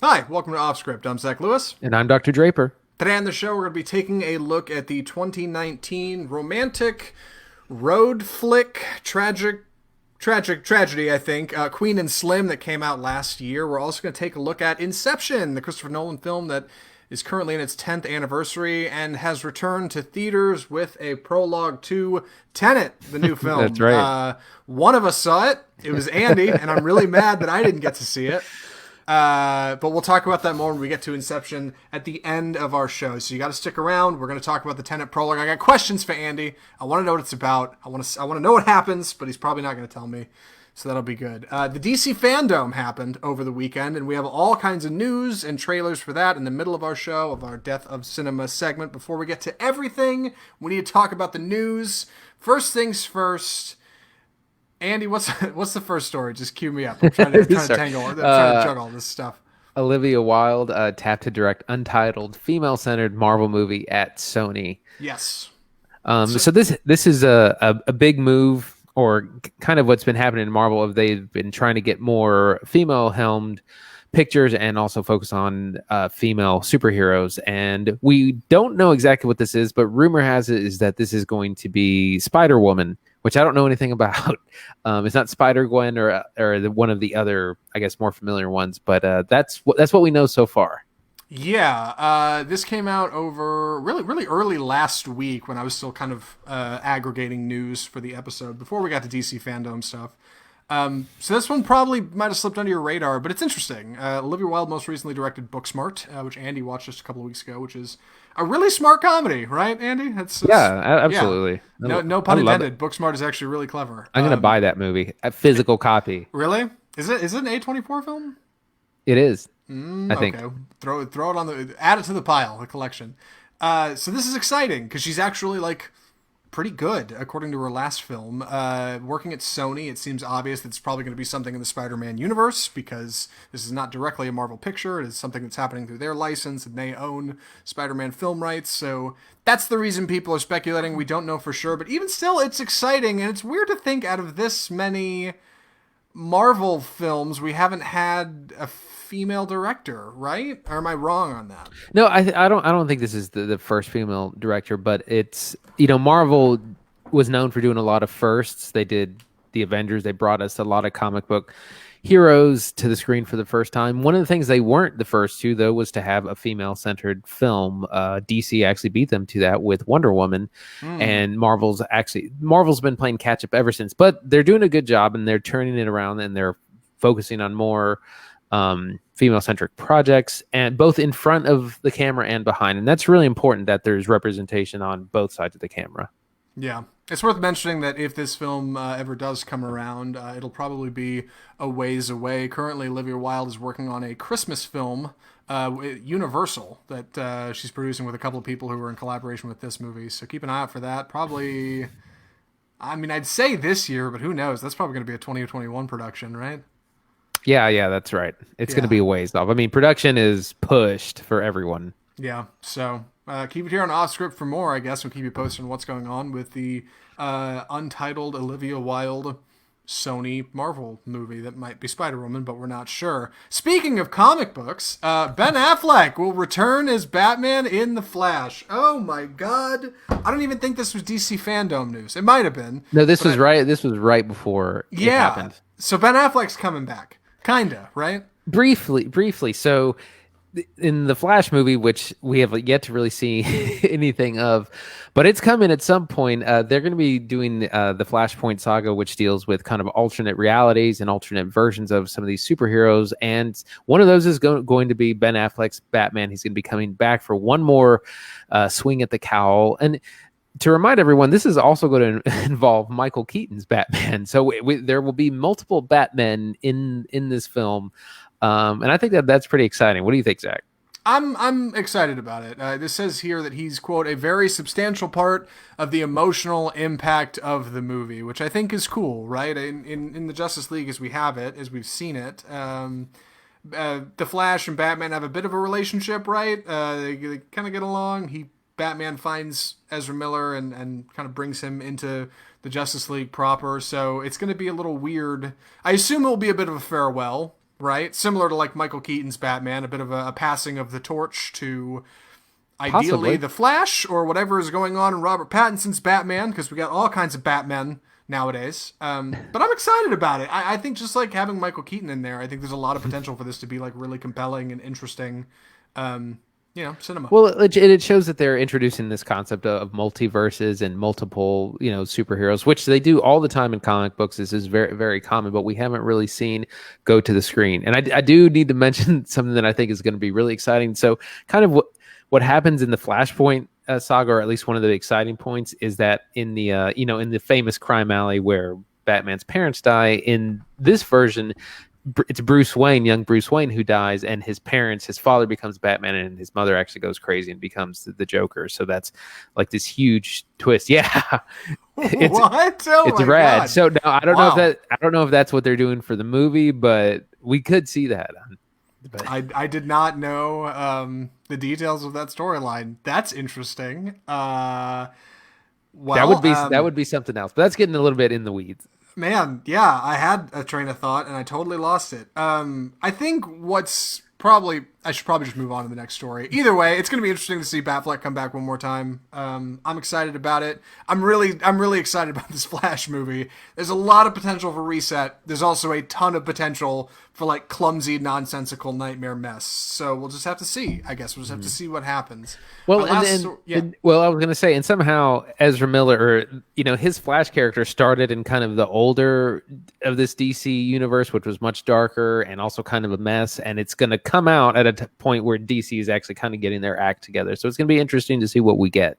Hi, welcome to Off Script. I'm Zach Lewis. And I'm Dr. Draper. Today on the show, we're going to be taking a look at the 2019 romantic road flick, tragedy, I think, Queen&Slim that came out last year. We're also going to take a look at Inception, the Christopher Nolan film that is currently in its 10th anniversary and has returned to theaters with a prologue to Tenet, the new film. That's right. One of us saw it. It was Andy, and I'm really mad that I didn't get to see it. But we'll talk about that more when we get to Inception at the end of our show. So you got to stick around. We're going to talk about the Tenet prologue. I got questions for Andy. I want to know what it's about. I want to know what happens, but he's probably not going to tell me. So that'll be good. The DC Fandome happened over the weekend, and we have all kinds of news and trailers for that in the middle of our show, of our Death of Cinema segment. Before we get to everything, we need to talk about the news. First things first. Andy, what's the first story? Just cue me up. I'm trying to juggle all this stuff. Olivia Wilde tapped to direct Untitled, female-centered Marvel movie at Sony. Yes. So this is a big move, or kind of what's been happening in Marvel. They've been trying to get more female-helmed pictures and also focus on female superheroes. And we don't know exactly what this is, but rumor has it is that this is going to be Spider-Woman, which I don't know anything about. It's not Spider-Gwen or one of the other, I guess, more familiar ones, but that's what we know so far. Yeah, this came out over really early last week when I was still kind of aggregating news for the episode before we got to DC Fandome stuff. So this one probably might have slipped under your radar, but it's interesting. Olivia Wilde most recently directed Booksmart, which Andy watched just a couple of weeks ago, which is a really smart comedy, right, Andy? Absolutely. Yeah. No pun intended. Booksmart is actually really clever. I'm gonna buy that movie, a physical copy. Really? Is it an A24 film? It is. I think. Okay. Throw it on add it to the pile, the collection. So this is exciting because she's actually like pretty good according to her last film. Working at Sony, it seems obvious that it's probably going to be something in the Spider-Man universe because this is not directly a Marvel picture. It is something that's happening through their license and they own Spider-Man film rights. So that's the reason people are speculating. We don't know for sure, but even still, it's exciting. And it's weird to think out of this many Marvel films, we haven't had a female director, right? Or am I wrong on that? No, I don't think this is the first female director, but it's, Marvel was known for doing a lot of firsts. They did the Avengers. They brought us a lot of comic book heroes to the screen for the first time. One of the things they weren't the first to, though, was to have a female-centered film. DC actually beat them to that with Wonder Woman, and Marvel's been playing catch-up ever since. But they're doing a good job, and they're turning it around, and they're focusing on more female-centric projects, and both in front of the camera and behind. And that's really important that there's representation on both sides of the camera. Yeah. It's worth mentioning that if this film ever does come around, it'll probably be a ways away. Currently, Olivia Wilde is working on a Christmas film, Universal, that she's producing with a couple of people who are in collaboration with this movie. So keep an eye out for that. Probably, I'd say this year, but who knows? That's probably going to be a 2021 production, right? Yeah, that's right. It's going to be a ways off. Production is pushed for everyone. Yeah, so keep it here on Off Script for more, I guess. We'll keep you posted on what's going on with the Untitled Olivia Wilde Sony Marvel movie that might be Spider-Woman, but we're not sure. Speaking of comic books, Ben Affleck will return as Batman in The Flash. Oh my god. I don't even think this was DC Fandome news. It might have been. No, this was right before it happened. So Ben Affleck's coming back. Kinda, right? Briefly. So in the Flash movie, which we have yet to really see anything of, but it's coming at some point. They're going to be doing the Flashpoint saga, which deals with kind of alternate realities and alternate versions of some of these superheroes. And one of those is going to be Ben Affleck's Batman. He's going to be coming back for one more swing at the cowl. And to remind everyone, this is also going to involve Michael Keaton's Batman. So there will be multiple Batmen in this film. And I think that's pretty exciting. What do you think, Zach? I'm excited about it. This says here that he's, quote, a very substantial part of the emotional impact of the movie, which I think is cool, right? In the Justice League as we have it, as we've seen it, the Flash and Batman have a bit of a relationship, right? They kind of get along. Batman finds Ezra Miller and kind of brings him into the Justice League proper. So it's going to be a little weird. I assume it will be a bit of a farewell right? Similar to like Michael Keaton's Batman, a bit of a passing of the torch to ideally Possibly. the Flash or whatever is going on in Robert Pattinson's Batman, because we got all kinds of Batmen nowadays. But I'm excited about it. I think just like having Michael Keaton in there, I think there's a lot of potential for this to be like really compelling and interesting, cinema. Well, it shows that they're introducing this concept of multiverses and multiple, superheroes, which they do all the time in comic books. This is very, very common, but we haven't really seen go to the screen. And I do need to mention something that I think is going to be really exciting. So, kind of what happens in the Flashpoint saga, or at least one of the exciting points, is that in the in the famous crime alley where Batman's parents die, in this version, it's Bruce Wayne, young Bruce Wayne, who dies, and his father becomes Batman, and his mother actually goes crazy and becomes the Joker. So that's like this huge twist. Yeah, What? Oh it's my rad. God. So now I don't Wow. know if that's what they're doing for the movie, but we could see that. But I did not know the details of that storyline. That's interesting. Well, that would be something else. But that's getting a little bit in the weeds. man, yeah, I had a train of thought and I totally lost it. I think what's probably I should probably just move on to the next story. Either way, it's going to be interesting to see Batfleck come back one more time. I'm excited about it. I'm really excited about this Flash movie. There's a lot of potential for reset. There's also a ton of potential for like clumsy, nonsensical nightmare mess. So we'll just have to see. I guess we'll just have to see what happens. Well, My last well, I was going to say, and somehow Ezra Miller, or his Flash character started in kind of the older of this DC universe, which was much darker and also kind of a mess, and it's going to come out at a point where DC is actually kind of getting their act together. So it's going to be interesting to see what we get.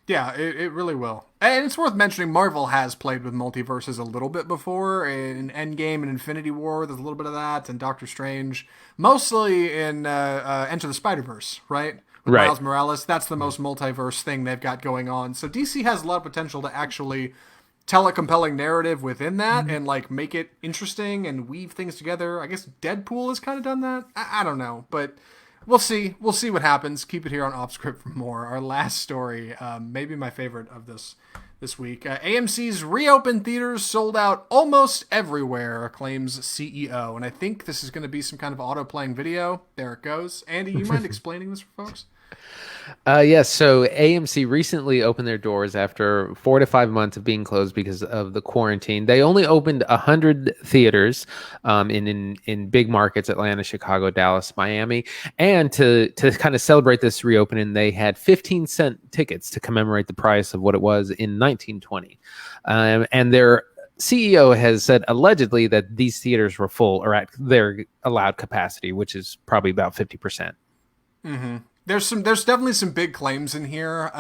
Yeah, it really will. And it's worth mentioning Marvel has played with multiverses a little bit before. In Endgame and Infinity War, there's a little bit of that. And Doctor Strange. Mostly in Enter the Spider-Verse, right? With Right. Miles Morales. That's the most multiverse thing they've got going on. So DC has a lot of potential to actually tell a compelling narrative within that and like make it interesting and weave things together. I guess Deadpool has kind of done that. I don't know. But we'll see. We'll see what happens. Keep it here on Off Script for more. Our last story, maybe my favorite of this week. AMC's reopened theaters sold out almost everywhere, claims CEO. And I think this is going to be some kind of auto-playing video. There it goes. Andy, you mind explaining this for folks? Yes. So AMC recently opened their doors after 4 to 5 months of being closed because of the quarantine. They only opened 100 theaters in big markets: Atlanta, Chicago, Dallas, Miami. And to kind of celebrate this reopening, they had 15-cent tickets to commemorate the price of what it was in 1920. And their CEO has said allegedly that these theaters were full or at their allowed capacity, which is probably about 50%. There's definitely some big claims in here.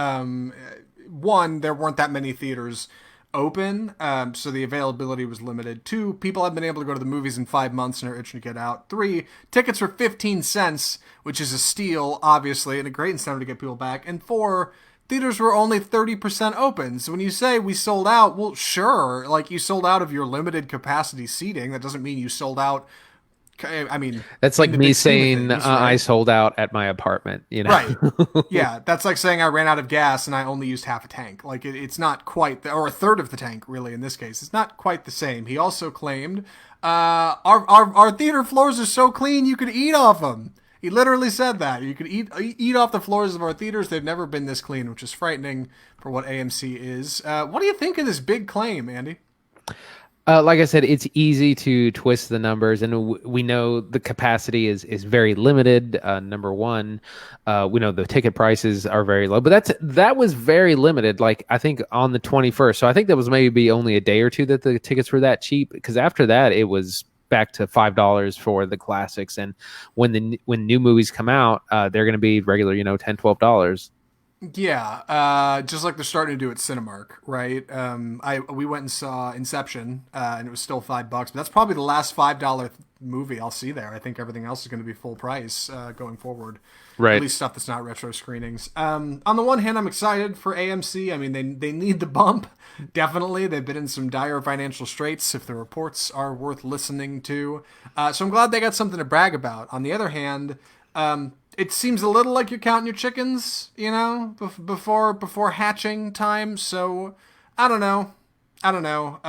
One, there weren't that many theaters open, so the availability was limited. Two, people have been able to go to the movies in 5 months and are itching to get out. Three, tickets were 15 cents, which is a steal, obviously, and a great incentive to get people back. And four, theaters were only 30% open. So when you say we sold out, well, sure, like you sold out of your limited capacity seating. That doesn't mean you sold out. I mean, That's like in the me big scheme of saying things, I right? sold out at my apartment, Right. Yeah, that's like saying I ran out of gas and I only used half a tank. Like it's not quite, or a third of the tank, really. In this case, it's not quite the same. He also claimed, our theater floors are so clean you could eat off them. He literally said that you could eat off the floors of our theaters. They've never been this clean, which is frightening for what AMC is. What do you think of this big claim, Andy? Like I said, it's easy to twist the numbers, and we know the capacity is very limited. Number one, we know the ticket prices are very low, but that was very limited. Like I think on the 21st, so I think that was maybe only a day or two that the tickets were that cheap. Because after that, it was back to $5 for the classics, and when new movies come out, they're going to be regular, $10-12. Yeah, just like they're starting to do at Cinemark, right? We went and saw Inception, and it was still $5, but that's probably the last $5 movie I'll see there. I think everything else is going to be full price going forward. Right. At least stuff that's not retro screenings. On the one hand, I'm excited for AMC. I mean, they need the bump. Definitely, they've been in some dire financial straits. If the reports are worth listening to, so I'm glad they got something to brag about. On the other hand, it seems a little like you're counting your chickens, before hatching time. So I don't know. I don't know.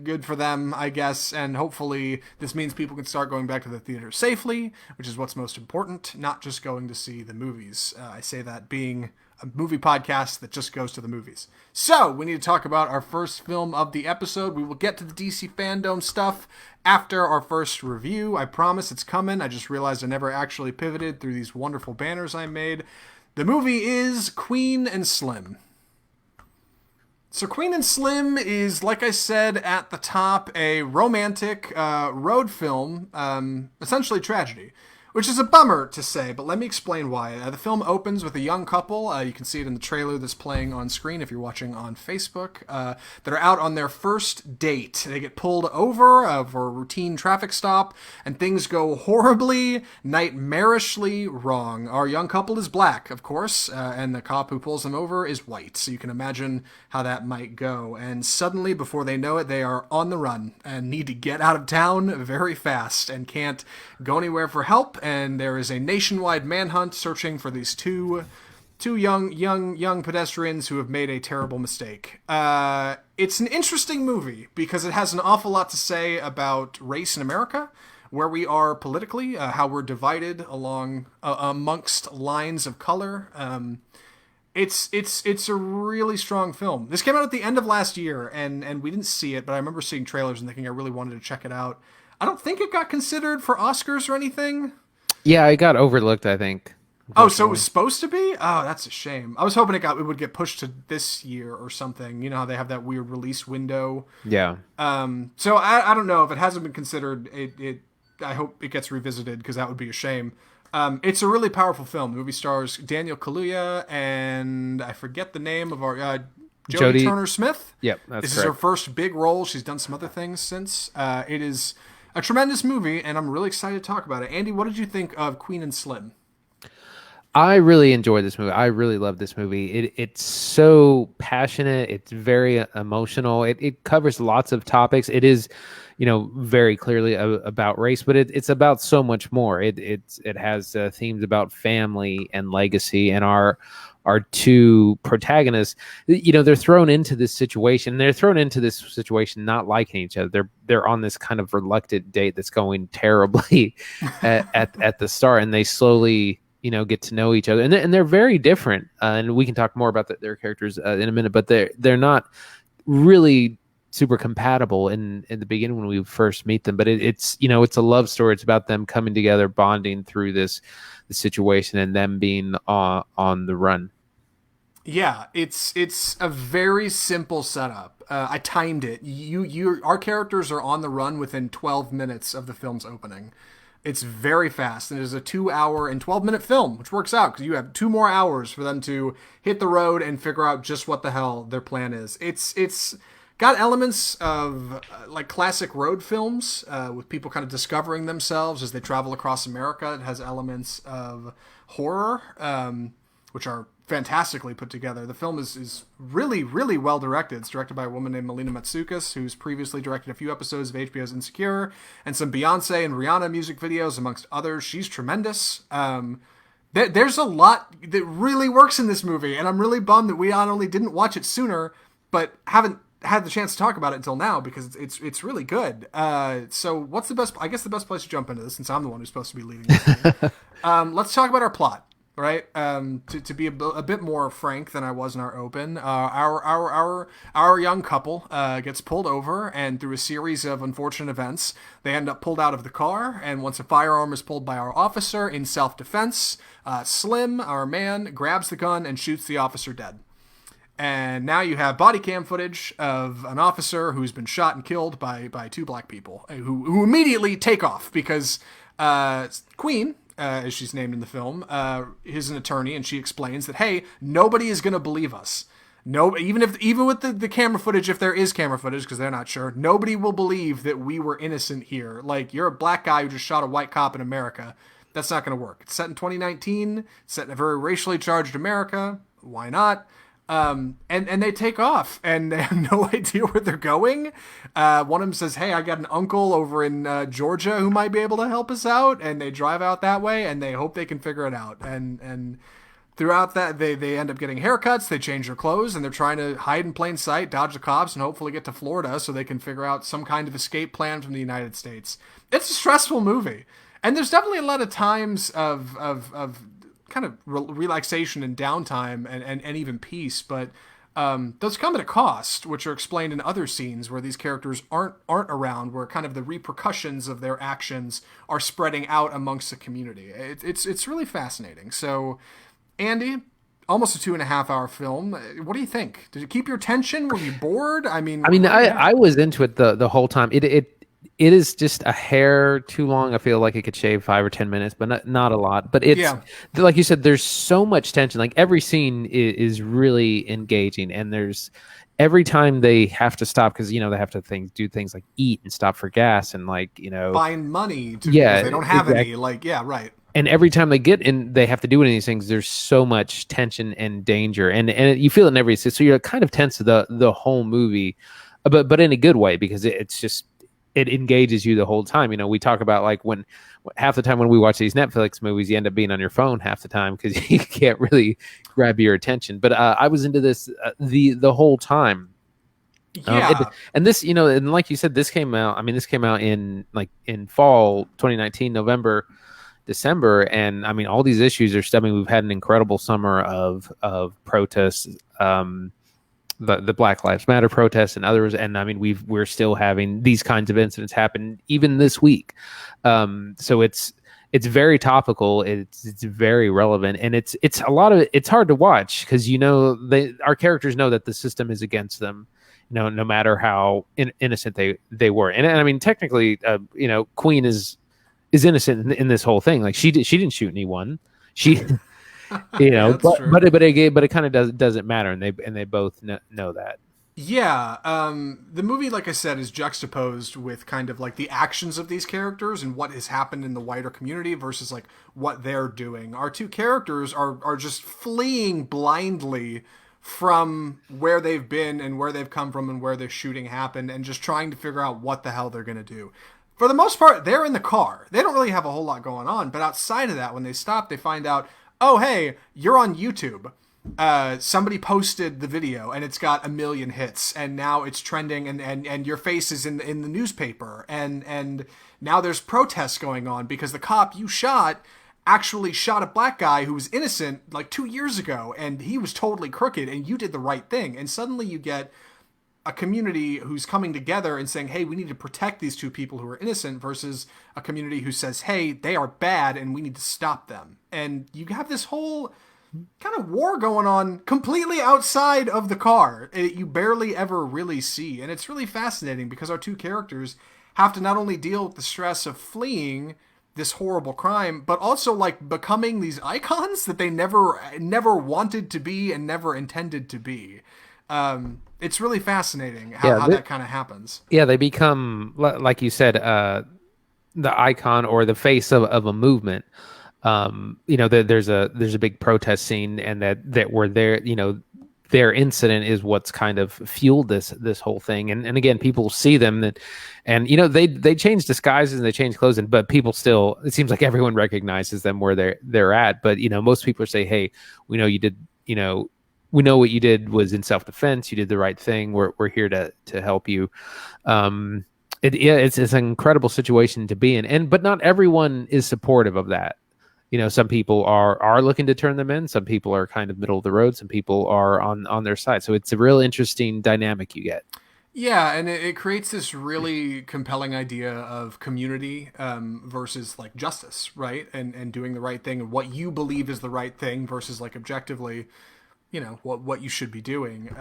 Good for them, I guess. And hopefully this means people can start going back to the theater safely, which is what's most important, not just going to see the movies. I say that being a movie podcast that just goes to the movies. So we need to talk about our first film of the episode. We will get to the DC Fandome stuff after our first review. I promise it's coming. I just realized I never actually pivoted through these wonderful banners I made. The movie is Queen&Slim. So Queen&Slim is, like I said at the top, a romantic road film, essentially tragedy, which is a bummer to say, but let me explain why. The film opens with a young couple. You can see it in the trailer that's playing on screen if you're watching on Facebook, that are out on their first date. They get pulled over for a routine traffic stop, and things go horribly, nightmarishly wrong. Our young couple is black, of course, and the cop who pulls them over is white, so you can imagine how that might go. And suddenly, before they know it, they are on the run and need to get out of town very fast and can't go anywhere for help. And there is a nationwide manhunt searching for these two young pedestrians who have made a terrible mistake. It's an interesting movie because it has an awful lot to say about race in America, where we are politically, how we're divided along amongst lines of color. It's a really strong film. This came out at the end of last year, and we didn't see it, but I remember seeing trailers and thinking I really wanted to check it out. I don't think it got considered for Oscars or anything. Yeah, it got overlooked, I think. Oh, so it was supposed to be? Oh, that's a shame. I was hoping it would get pushed to this year or something. You know how they have that weird release window. Yeah. So I don't know if it hasn't been considered. I hope it gets revisited because that would be a shame. It's a really powerful film. The movie stars Daniel Kaluuya and I forget the name of our Jody Turner-Smith. Yep, that's This correct. is her first big role. She's done some other things since. It is a tremendous movie, and I'm really excited to talk about it. Andy, what did you think of Queen&Slim? I really enjoyed this movie. I really love this movie. It's so passionate. It's very emotional. It covers lots of topics. It is, very clearly about race, but it's about so much more. It has themes about family and legacy, and our two protagonists. They're thrown into this situation. They're thrown into this situation not liking each other. They're on this kind of reluctant date that's going terribly at the start, and they slowly get to know each other, and they're very different. And we can talk more about their characters in a minute, but they're not really super compatible in the beginning when we first meet them. But it's a love story. It's about them coming together, bonding through the situation, and them being on the run. Yeah, it's a very simple setup. I timed it. Our characters are on the run within 12 minutes of the film's opening. It's very fast, and it is a 2-hour and 12-minute film, which works out because you have 2 more hours for them to hit the road and figure out just what the hell their plan is. It's got elements of like classic road films with people kind of discovering themselves as they travel across America. It has elements of horror, which are fantastically put together. The film is really, really well directed. It's directed by a woman named Melina Matsoukas, who's previously directed a few episodes of HBO's Insecure and some Beyonce and Rihanna music videos, amongst others. She's tremendous. There's a lot that really works in this movie, and I'm really bummed that we not only didn't watch it sooner, but haven't had the chance to talk about it until now because it's really good. So what's the best? I guess the best place to jump into this, since I'm the one who's supposed to be leading this thing. Let's talk about our plot. Right, to be a bit more frank than I was in our open, our young couple gets pulled over, and through a series of unfortunate events, they end up pulled out of the car. And once a firearm is pulled by our officer in self-defense, Slim, our man, grabs the gun and shoots the officer dead. And now you have body cam footage of an officer who's been shot and killed by 2 black people who immediately take off because Queen, as she's named in the film, is an attorney, and she explains that, hey, nobody is going to believe us. No, even with the camera footage, if there is camera footage, because they're not sure, nobody will believe that we were innocent here. Like, you're a black guy who just shot a white cop in America. That's not going to work. It's set in 2019. It's set in a very racially charged America. Why not? And they take off, and they have no idea where they're going. One of them says, hey, I got an uncle over in Georgia who might be able to help us out, and they drive out that way, and they hope they can figure it out. And throughout that, they end up getting haircuts, they change their clothes, and they're trying to hide in plain sight, dodge the cops, and hopefully get to Florida so they can figure out some kind of escape plan from the United States. It's a stressful movie. And there's definitely a lot of times of kind of relaxation and downtime and even peace, but those come at a cost, which are explained in other scenes where these characters aren't around, where kind of the repercussions of their actions are spreading out amongst the community. It's really fascinating. So, Andy, almost a 2.5-hour film. What do you think? Did it keep your attention? Were you bored? I was into it the whole time. It is just a hair too long. I feel like it could shave 5 or 10 minutes, but not a lot. But it's like you said, there's so much tension. Like every scene is really engaging, and there's every time they have to stop because they have to do things like eat and stop for gas and find money because they don't have any. Right. And every time they get in, they have to do any of these things. There's so much tension and danger, and you feel it in every scene. So you're kind of tense the whole movie, but in a good way because it's just. It engages you the whole time. We talk about like when half the time when we watch these Netflix movies, you end up being on your phone half the time because you can't really grab your attention. But I was into this the whole time. Yeah. And this, and like you said, this came out. This came out in fall 2019, November, December, and all these issues are stemming. We've had an incredible summer of protests. The Black Lives Matter protests and others, and we're still having these kinds of incidents happen even this week. So it's very topical. It's very relevant, and it's a lot of it's hard to watch because our characters know that the system is against them. No matter how innocent they were, and technically, Queen is innocent in this whole thing. Like she didn't shoot anyone. She. But it kind of doesn't matter, and they both know that. Yeah, the movie, like I said, is juxtaposed with kind of like the actions of these characters and what has happened in the wider community versus like what they're doing. Our two characters are just fleeing blindly from where they've been and where they've come from and where their shooting happened, and just trying to figure out what the hell they're gonna do. For the most part, they're in the car. They don't really have a whole lot going on, but outside of that, when they stop, they find out, oh, hey, you're on YouTube. Somebody posted the video and it's got 1 million hits and now it's trending and your face is in the newspaper and now there's protests going on because the cop you shot actually shot a black guy who was innocent like 2 years ago and he was totally crooked and you did the right thing. And suddenly you get a community who's coming together and saying, hey, we need to protect these two people who are innocent versus a community who says, hey, they are bad and we need to stop them. And you have this whole kind of war going on completely outside of the car. You barely ever really see. And it's really fascinating because our two characters have to not only deal with the stress of fleeing this horrible crime, but also like becoming these icons that they never wanted to be and never intended to be. It's really fascinating how that kind of happens. Yeah, they become, like you said, the icon or the face of a movement. There's a big protest scene, and that were there. Their incident is what's kind of fueled this whole thing. And again, people see them and they change disguises and they change clothes, but people still, it seems like everyone recognizes them where they're at. But most people say, hey, we know you did. We know what you did was in self-defense. You did the right thing. We're here to help you. It's an incredible situation to be in, but not everyone is supportive of that. Some people are looking to turn them in. Some people are kind of middle of the road. Some people are on their side. So it's a real interesting dynamic you get. Yeah, and it creates this really compelling idea of community versus like justice, right? And doing the right thing and what you believe is the right thing versus like objectively, what you should be doing.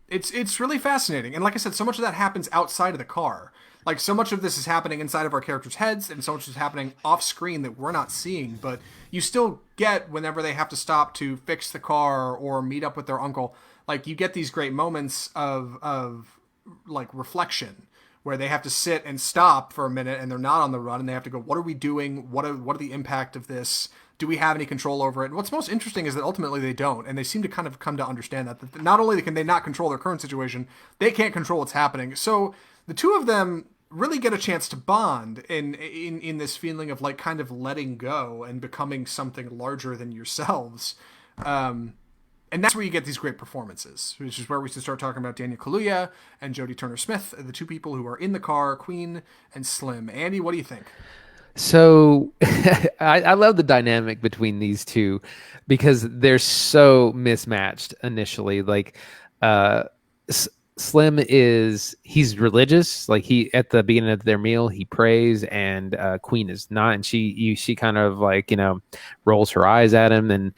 It's really fascinating. And like I said, so much of that happens outside of the car. Like so much of this is happening inside of our characters' heads and so much is happening off screen that we're not seeing, but you still get whenever they have to stop to fix the car or meet up with their uncle, like you get these great moments of like reflection where they have to sit and stop for a minute and they're not on the run and they have to go, what are we doing? What are the impact of this? Do we have any control over it? And what's most interesting is that ultimately they don't. And they seem to kind of come to understand that not only can they not control their current situation, they can't control what's happening. So the two of them really get a chance to bond in this feeling of like kind of letting go and becoming something larger than yourselves. And that's where you get these great performances, which is where we should start talking about Daniel Kaluuya and Jodie Turner-Smith, the two people who are in the car, Queen and Slim. Andy, what do you think? So I love the dynamic between these two because they're so mismatched initially. Like, uh, Slim he's religious. Like he at the beginning of their meal he prays, and Queen is not, and she kind of like rolls her eyes at him, and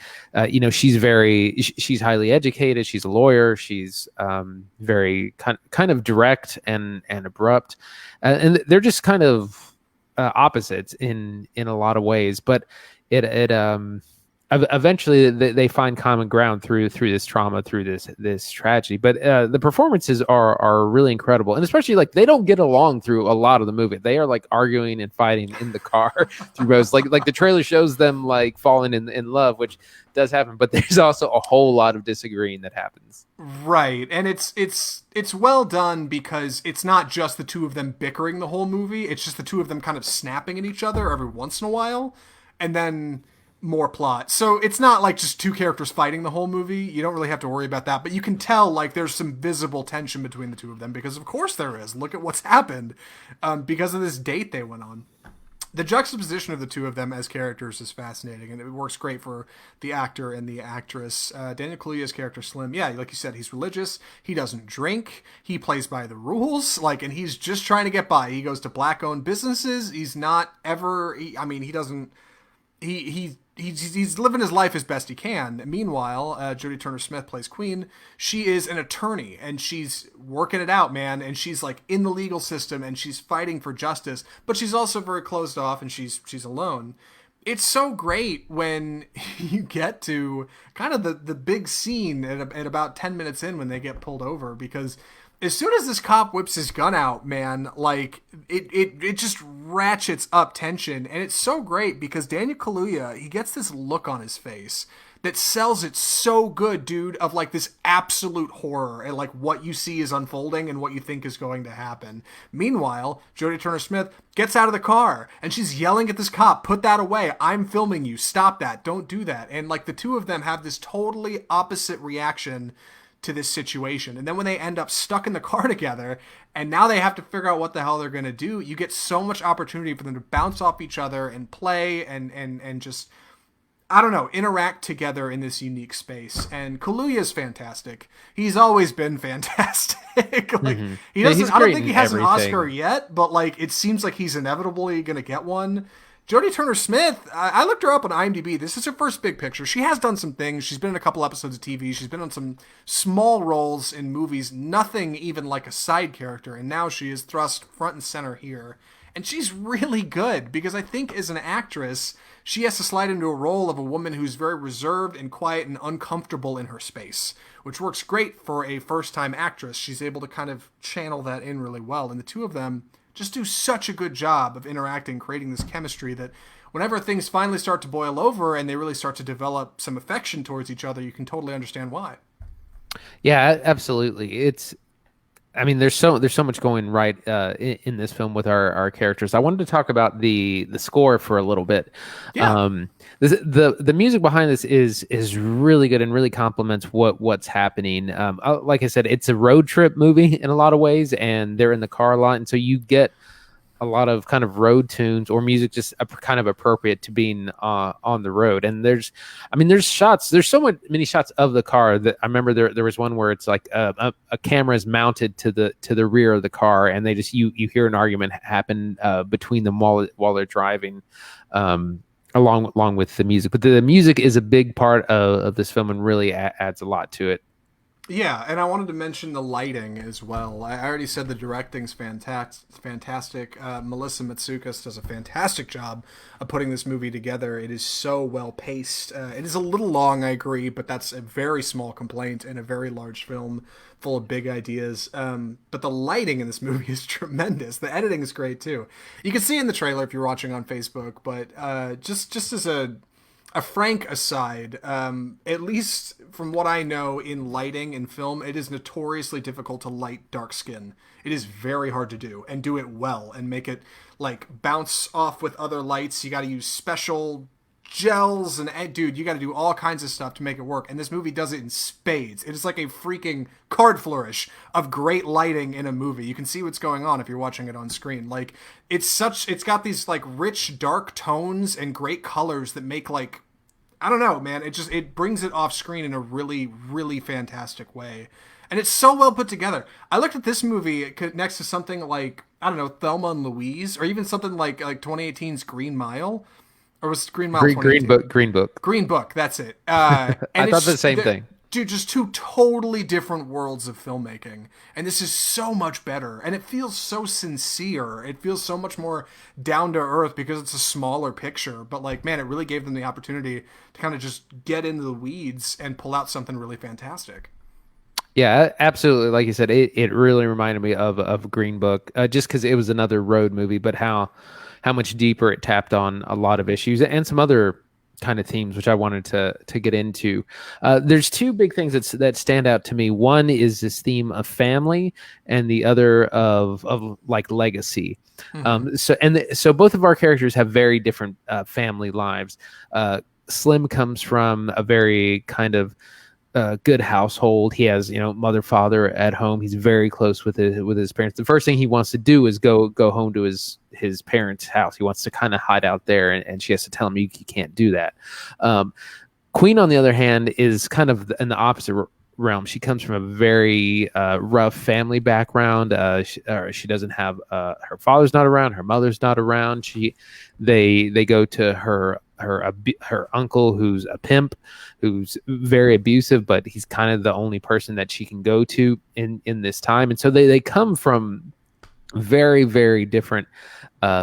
she's highly educated. She's a lawyer. She's very kind of direct and abrupt, and they're just kind of opposites in a lot of ways, but eventually they find common ground through this trauma, through this tragedy. But the performances are really incredible, and especially like they don't get along through a lot of the movie. They are like arguing and fighting in the car through most. Like the trailer shows them like falling in love, which does happen, but there's also a whole lot of disagreeing that happens. Right, and it's well done because it's not just the two of them bickering the whole movie. It's just the two of them kind of snapping at each other every once in a while, and then more plot. So it's not like just two characters fighting the whole movie. You don't really have to worry about that, but you can tell like there's some visible tension between the two of them because of course there is. Look at what's happened because of this date they went on. The juxtaposition of the two of them as characters is fascinating, and it works great for the actor and the actress. Daniel Kaluuya's character Slim, yeah, like you said, he's religious. He doesn't drink. He plays by the rules, and he's just trying to get by. He goes to black-owned businesses. He's not ever. He doesn't. He's living his life as best he can. Meanwhile, Jodie Turner-Smith plays Queen. She is an attorney, and she's working it out, man. And she's like in the legal system, and she's fighting for justice. But she's also very closed off, and she's alone. It's so great when you get to kind of the big scene at about 10 minutes in when they get pulled over, because as soon as this cop whips his gun out, man, like it just ratchets up tension, and it's so great because Daniel Kaluuya, he gets this look on his face that sells it so good, dude, of like this absolute horror and like what you see is unfolding and what you think is going to happen. Meanwhile, Jodie Turner-Smith gets out of the car and she's yelling at this cop, "Put that away. I'm filming you. Stop that. Don't do that." And like the two of them have this totally opposite reaction to this situation. And then when they end up stuck in the car together and now they have to figure out what the hell they're going to do, you get so much opportunity for them to bounce off each other and play and just, I don't know, interact together in this unique space. And Kaluuya is fantastic. He's always been fantastic. He doesn't, I don't think he has an Oscar yet, but like it seems like he's inevitably going to get one. Jodie Turner-Smith, I looked her up on IMDb. This is her first big picture. She has done some things. She's been in a couple episodes of TV. She's been on some small roles in movies, nothing even like a side character. And now she is thrust front and center here. And she's really good because I think as an actress, she has to slide into a role of a woman who's very reserved and quiet and uncomfortable in her space, which works great for a first-time actress. She's able to kind of channel that in really well. And the two of them just do such a good job of interacting, creating this chemistry that whenever things finally start to boil over and they really start to develop some affection towards each other, you can totally understand why. Yeah, absolutely. There's so much going right in this film with our characters. I wanted to talk about the score for a little bit. Yeah. The music behind this is really good and really complements what's happening. Like I said, it's a road trip movie in a lot of ways, and they're in the car a lot, and so you get a lot of kind of road tunes or music just kind of appropriate to being on the road. And there's shots. There's so many shots of the car that I remember there was one where it's like a camera is mounted to the rear of the car, and they just you hear an argument happen between them while they're driving. Along with the music, but the music is a big part of this film and really adds a lot to it. Yeah, and I wanted to mention the lighting as well. I already said the directing's fantastic. Melissa Matsoukas does a fantastic job of putting this movie together. It is so well paced. It is a little long, I agree, but that's a very small complaint in a very large film full of big ideas. But the lighting in this movie is tremendous. The editing is great too. You can see in the trailer if you're watching on Facebook, but just as a frank aside, at least from what I know in lighting in film, it is notoriously difficult to light dark skin. It is very hard to do and do it well and make it like bounce off with other lights. You got to use special gels and dude, you got to do all kinds of stuff to make it work, and this movie does it in spades. It is like a freaking card flourish of great lighting in a movie. You can see what's going on if you're watching it on screen. Like it's got these like rich dark tones and great colors that make like, I don't know, man, it brings it off screen in a really really fantastic way. And it's so well put together. I looked at this movie next to something like, I don't know, Thelma and Louise, or even something like 2018's Green Mile. Or was Green Mile Green Book, that's it. And I thought the same thing. Dude, just two totally different worlds of filmmaking. And this is so much better. And it feels so sincere. It feels so much more down to earth because it's a smaller picture. But like, man, it really gave them the opportunity to kind of just get into the weeds and pull out something really fantastic. Yeah, absolutely. Like you said, it really reminded me of Green Book, just because it was another road movie, but how much deeper it tapped on a lot of issues and some other kind of themes, which I wanted to get into. There's two big things that stand out to me. One is this theme of family, and the other of like legacy. Mm-hmm. So both of our characters have very different family lives. Slim comes from a very kind of good household. He has, mother, father at home. He's very close with his parents. The first thing he wants to do is go home to his parents' house. He wants to kind of hide out there, and she has to tell him you can't do that. Queen, on the other hand, is kind of in the opposite realm. She comes from a very rough family background. She doesn't have her father's not around, her mother's not around. They go to her uncle, who's a pimp, who's very abusive, but he's kind of the only person that she can go to in this time. And so they come from very, very different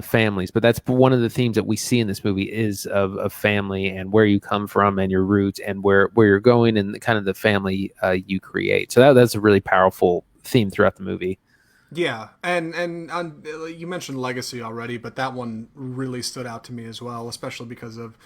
families. But that's one of the themes that we see in this movie is of family and where you come from and your roots and where you're going and kind of the family you create. So that's a really powerful theme throughout the movie. Yeah, and you mentioned legacy already, but that one really stood out to me as well, especially because of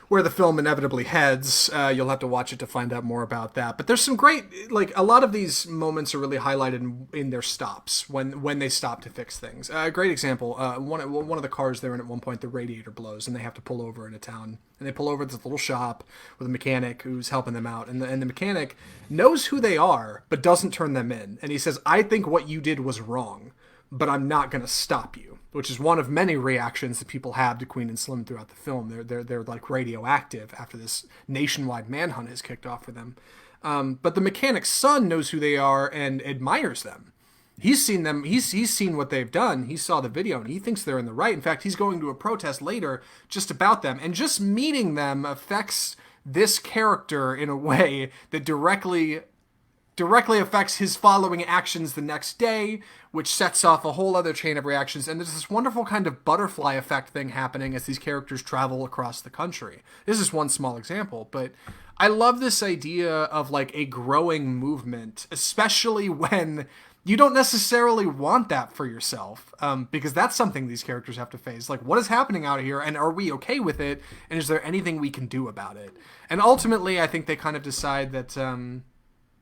where the film inevitably heads. You'll have to watch it to find out more about that. But there's some great, like, a lot of these moments are really highlighted in their stops, when they stop to fix things. A great example, one of the cars they're in at one point, the radiator blows, and they have to pull over in a town. And they pull over to this little shop with a mechanic who's helping them out. And the mechanic knows who they are, but doesn't turn them in. And he says, I think what you did was wrong, but I'm not going to stop you. Which is one of many reactions that people have to Queen and Slim throughout the film. They're like radioactive after this nationwide manhunt is kicked off for them. But the mechanic's son knows who they are and admires them. He's seen them. He's seen what they've done. He saw the video and he thinks they're in the right. In fact, he's going to a protest later just about them. And just meeting them affects this character in a way that directly affects his following actions the next day, which sets off a whole other chain of reactions. And there's this wonderful kind of butterfly effect thing happening as these characters travel across the country. This is one small example, but I love this idea of like a growing movement, especially when you don't necessarily want that for yourself, because that's something these characters have to face. Like, what is happening out here, and are we okay with it, and is there anything we can do about it? And ultimately, I think they kind of decide that...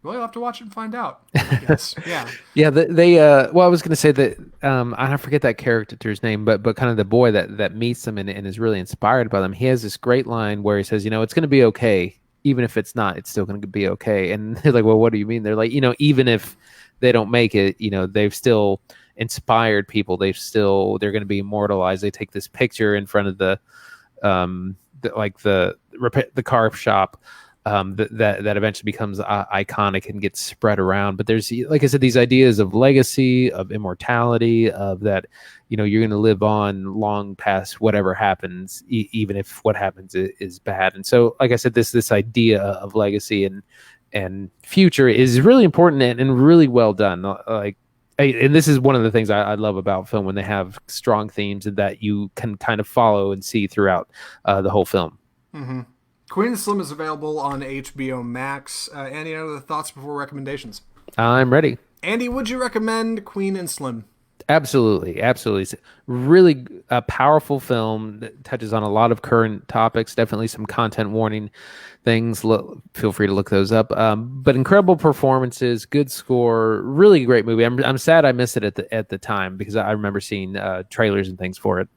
well, you'll have to watch it and find out, I guess. Yeah. Yeah, well, I was going to say that, I forget that character's name, but kind of the boy that meets them and is really inspired by them. He has this great line where he says, it's going to be okay. Even if it's not, it's still going to be okay. And they're like, well, what do you mean? They're like, even if they don't make it, they've still inspired people. They're going to be immortalized. They take this picture in front of the car shop. That eventually becomes iconic and gets spread around. But there's, like I said, these ideas of legacy, of immortality, of that, you're going to live on long past whatever happens, even if what happens is bad. And so, like I said, this idea of legacy and future is really important and really well done. And this is one of the things I love about film, when they have strong themes that you can kind of follow and see throughout the whole film. Mm-hmm. Queen and Slim is available on HBO Max. Andy, any other thoughts before recommendations? I'm ready. Andy, would you recommend Queen and Slim? Absolutely. It's really a powerful film that touches on a lot of current topics, definitely some content warning things. Feel free to look those up. But incredible performances, good score, really great movie. I'm sad I missed it at the time because I remember seeing trailers and things for it.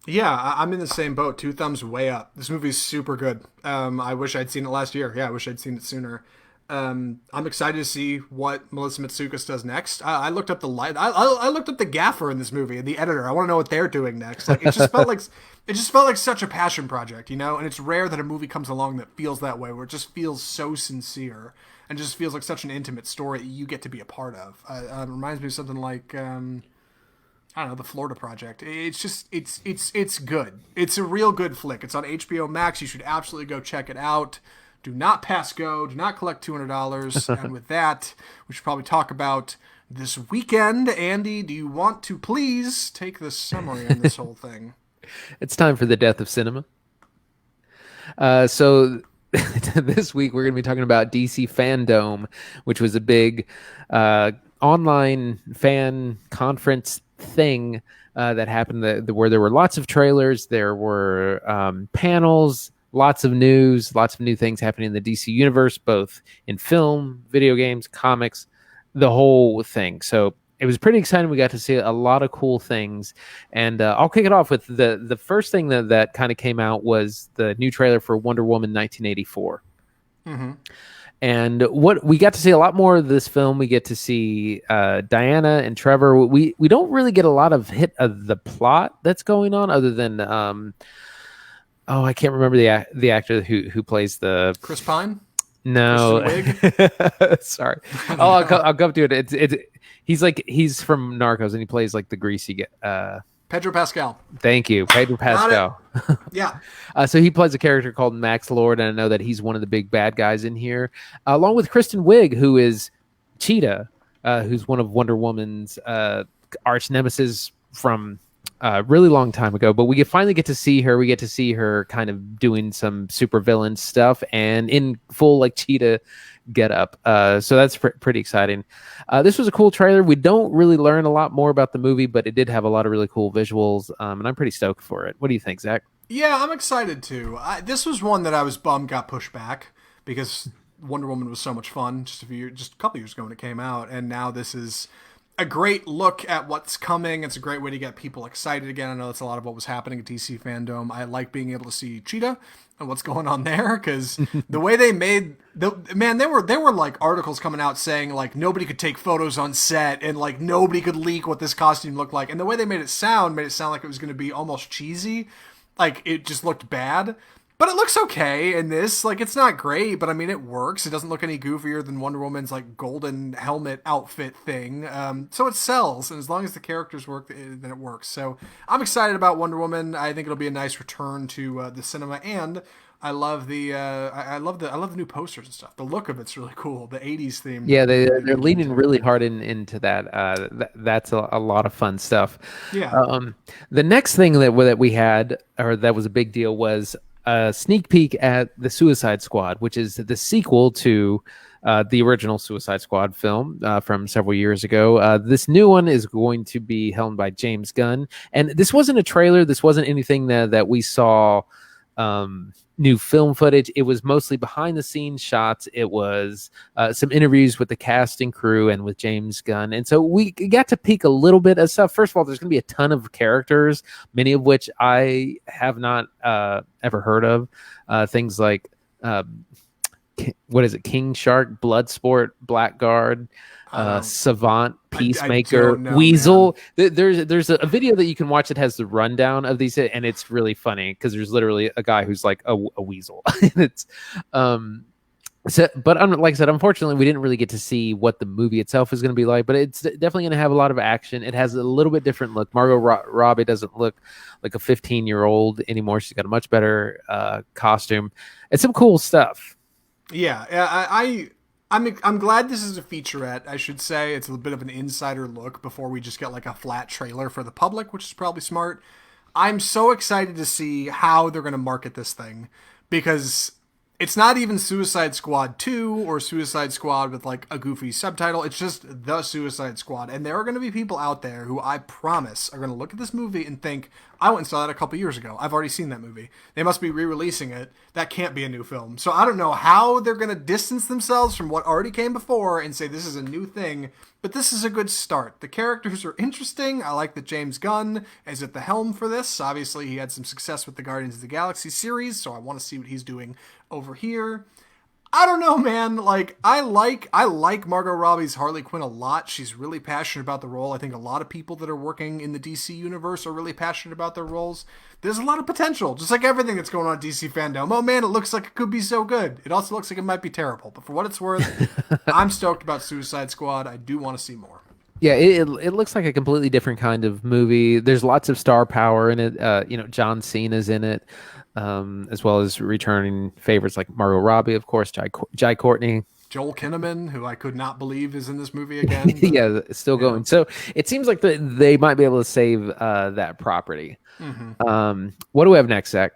Yeah, I'm in the same boat. Two thumbs way up. This movie's super good. I wish I'd seen it last year. Yeah, I wish I'd seen it sooner. I'm excited to see what Melissa Matsoukas does next. I looked up the light. I looked up the gaffer in this movie and the editor. I want to know what they're doing next. Like it just felt like such a passion project, you know. And it's rare that a movie comes along that feels that way, where it just feels so sincere and just feels like such an intimate story that you get to be a part of. It reminds me of something like. I don't know, the Florida Project. It's just it's good. It's a real good flick. It's on HBO Max. You should absolutely go check it out. Do not pass go. Do not collect $200. And with that, we should probably talk about this weekend. Andy, do you want to please take the summary on this whole thing? It's time for the death of cinema. So this week we're going to be talking about DC Fandome, which was a big online fan conference thing that happened where there were lots of trailers, there were panels, lots of news, lots of new things happening in the DC universe, both in film, video games, comics, the whole thing. So it was pretty exciting. We got to see a lot of cool things, and I'll kick it off with the first thing that kind of came out was the new trailer for Wonder Woman 1984. Mm-hmm. And what we got to see a lot more of this film. We get to see Diana and Trevor. We don't really get a lot of hit of the plot that's going on, other than I can't remember the actor who plays the Chris Pine. No, sorry. I'll come to it. He's from Narcos, and he plays like the greasy Pedro Pascal. Thank you, Pedro Pascal. Yeah. So he plays a character called Max Lord, and I know that he's one of the big bad guys in here, along with Kristen Wiig, who is Cheetah, who's one of Wonder Woman's arch nemesis from a really long time ago. But we finally get to see her. We get to see her kind of doing some super villain stuff and in full like Cheetah get up. So that's pretty exciting. This was a cool trailer. We don't really learn a lot more about the movie, but it did have a lot of really cool visuals, and I'm pretty stoked for it. What do you think, Zach? Yeah, I'm excited too. This was one that I was bummed got pushed back because Wonder Woman was so much fun just a couple years ago when it came out, and now this is a great look at what's coming. It's a great way to get people excited again. I know that's a lot of what was happening at DC Fandome. I like being able to see Cheetah and what's going on there, because the way they made there were like articles coming out saying like nobody could take photos on set and like nobody could leak what this costume looked like, and the way they made it sound like it was going to be almost cheesy, like it just looked bad. But it looks okay in this. Like, it's not great, but I mean, it works. It doesn't look any goofier than Wonder Woman's, like, golden helmet outfit thing. So it sells, and as long as the characters work, then it works. So I'm excited about Wonder Woman. I think it'll be a nice return to the cinema, and I love the new posters and stuff. The look of it's really cool. The 80s theme. Yeah, they're leaning really hard into that. That's a lot of fun stuff. Yeah. The next thing that we had, or that was a big deal, was a sneak peek at the Suicide Squad, which is the sequel to the original Suicide Squad film from several years ago. This new one is going to be helmed by James Gunn. And this wasn't a trailer. This wasn't anything that we saw new film footage. It was mostly behind the scenes shots. It was some interviews with the cast and crew and with James Gunn. And so we got to peek a little bit of stuff. First of all, there's going to be a ton of characters, many of which I have not ever heard of. Things like, what is it? King Shark, Bloodsport, Blackguard, Savant, Peacemaker, Weasel. There's a video that you can watch that has the rundown of these, and it's really funny because there's literally a guy who's like a weasel. It's but like I said, unfortunately, we didn't really get to see what the movie itself is going to be like. But it's definitely going to have a lot of action. It has a little bit different look. Margot Robbie doesn't look like a 15-year-old anymore. She's got a much better costume. It's some cool stuff. Yeah, I'm glad this is a featurette, I should say. It's a bit of an insider look before we just get like a flat trailer for the public, which is probably smart. I'm so excited to see how they're going to market this thing, because it's not even Suicide Squad 2 or Suicide Squad with like a goofy subtitle. It's just The Suicide Squad. And there are going to be people out there who I promise are going to look at this movie and think, I went and saw that a couple years ago. I've already seen that movie. They must be re-releasing it. That can't be a new film. So I don't know how they're going to distance themselves from what already came before and say this is a new thing, but this is a good start. The characters are interesting. I like that James Gunn is at the helm for this. Obviously, he had some success with the Guardians of the Galaxy series, so I want to see what he's doing over here. I don't know, man. Like, I like Margot Robbie's Harley Quinn a lot. She's really passionate about the role. I think a lot of people that are working in the DC universe are really passionate about their roles. There's a lot of potential, just like everything that's going on at DC Fandome. Oh man, it looks like it could be so good. It also looks like it might be terrible. But for what it's worth, I'm stoked about Suicide Squad. I do want to see more. Yeah, it looks like a completely different kind of movie. There's lots of star power in it. John Cena's in it, as well as returning favorites like Margot Robbie, of course, Jai Courtney. Joel Kinnaman, who I could not believe is in this movie again. Yeah, still going. So it seems like they might be able to save that property. Mm-hmm. What do we have next, Zach?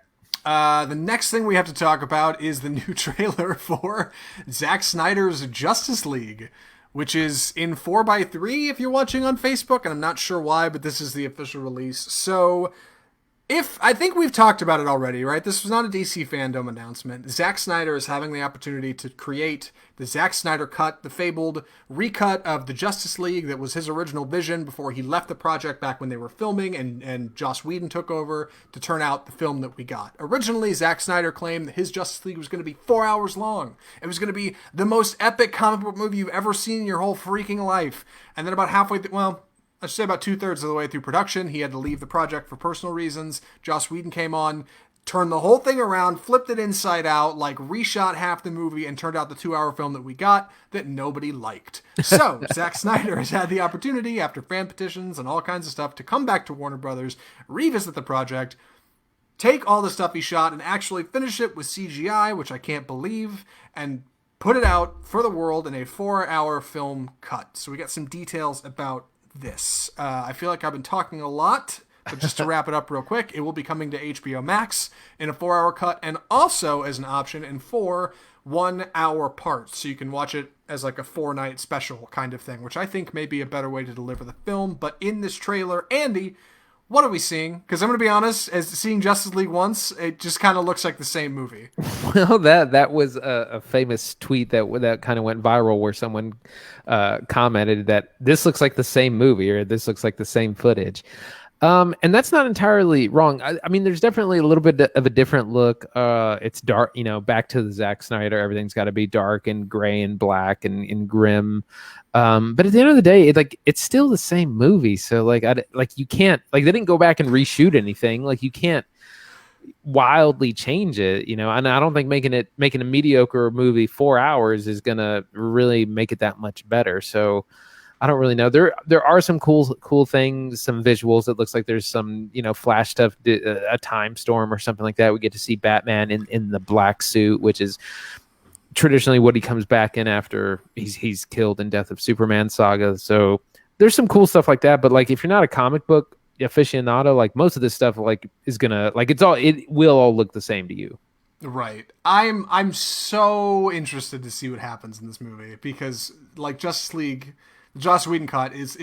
The next thing we have to talk about is the new trailer for Zack Snyder's Justice League, which is in 4:3 if you're watching on Facebook, and I'm not sure why, but this is the official release. So, I think we've talked about it already, right? This was not a DC Fandome announcement. Zack Snyder is having the opportunity to create the Zack Snyder cut, the fabled recut of the Justice League that was his original vision before he left the project back when they were filming and Joss Whedon took over to turn out the film that we got. Originally, Zack Snyder claimed that his Justice League was going to be 4 hours long. It was going to be the most epic comic book movie you've ever seen in your whole freaking life. And then about halfway I should say about 2/3 of the way through production, he had to leave the project for personal reasons. Joss Whedon came on, turned the whole thing around, flipped it inside out, like reshot half the movie, and turned out the 2-hour film that we got that nobody liked. So, Zack Snyder has had the opportunity, after fan petitions and all kinds of stuff, to come back to Warner Brothers, revisit the project, take all the stuff he shot, and actually finish it with CGI, which I can't believe, and put it out for the world in a 4-hour film cut. So we got some details about this. I feel like I've been talking a lot, but just to wrap it up real quick, it will be coming to HBO Max in a 4-hour cut and also as an option in 4 1-hour parts. So you can watch it as like a 4-night special kind of thing, which I think may be a better way to deliver the film. But in this trailer, Andy, what are we seeing? Because I'm going to be honest, as seeing Justice League once, it just kind of looks like the same movie. Well, that was a famous tweet that kind of went viral where someone commented that this looks like the same movie or this looks like the same footage. And that's not entirely wrong. I mean, there's definitely a little bit of a different look. It's dark, back to the Zack Snyder. Everything's got to be dark and gray and black and grim. But at the end of the day, it's still the same movie. So you can't, they didn't go back and reshoot anything. Like, you can't wildly change it, and I don't think making a mediocre movie 4 hours is gonna really make it that much better. So I don't really know. There are some cool things, some visuals. It looks like there's some, Flash stuff, a time storm or something like that. We get to see Batman in the black suit, which is traditionally what he comes back in after he's killed in Death of Superman saga. So there's some cool stuff like that. But if you're not a comic book aficionado, most of this stuff is gonna it will all look the same to you. Right. I'm so interested to see what happens in this movie because Justice League, Joss Whedon cut is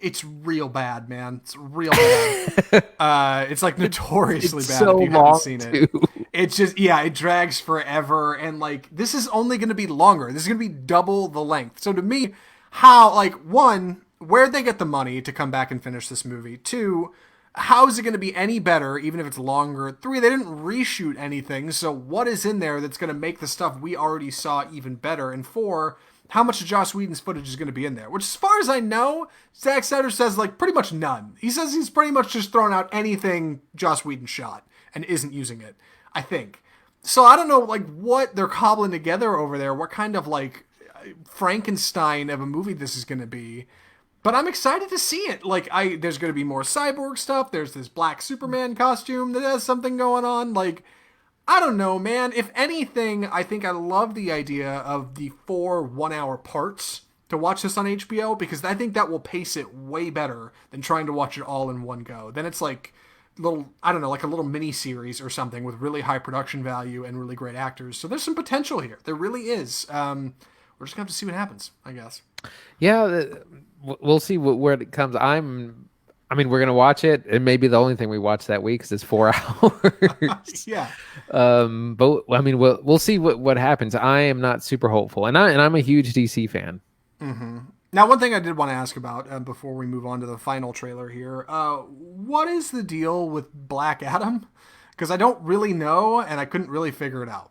it's real bad, man. It's real bad. It's notoriously bad so if you haven't seen it. It's just, it drags forever. And this is only going to be longer. This is going to be double the length. So to me, how, one, where'd they get the money to come back and finish this movie? 2, how is it going to be any better, even if it's longer? 3, they didn't reshoot anything. So what is in there that's going to make the stuff we already saw even better? And 4, how much of Joss Whedon's footage is going to be in there? Which, as far as I know, Zack Snyder says, pretty much none. He says he's pretty much just thrown out anything Joss Whedon shot and isn't using it, I think. So I don't know, what they're cobbling together over there, what kind of, Frankenstein of a movie this is going to be. But I'm excited to see it. There's going to be more cyborg stuff. There's this black Superman costume that has something going on. I don't know, man. If anything, I think I love the idea of the 4 1-hour parts to watch this on HBO because I think that will pace it way better than trying to watch it all in one go. Then it's a little mini series or something with really high production value and really great actors. So there's some potential here. There really is. We're just gonna have to see what happens, I guess. Yeah, we'll see where it comes. I'm I mean, we're gonna watch it. It may be the only thing we watch that week because it's 4 hours. Yeah. But I mean, we'll see what happens. I am not super hopeful, and I'm a huge DC fan. Now, one thing I did want to ask about before we move on to the final trailer here, what is the deal with Black Adam? Because I don't really know, and I couldn't really figure it out.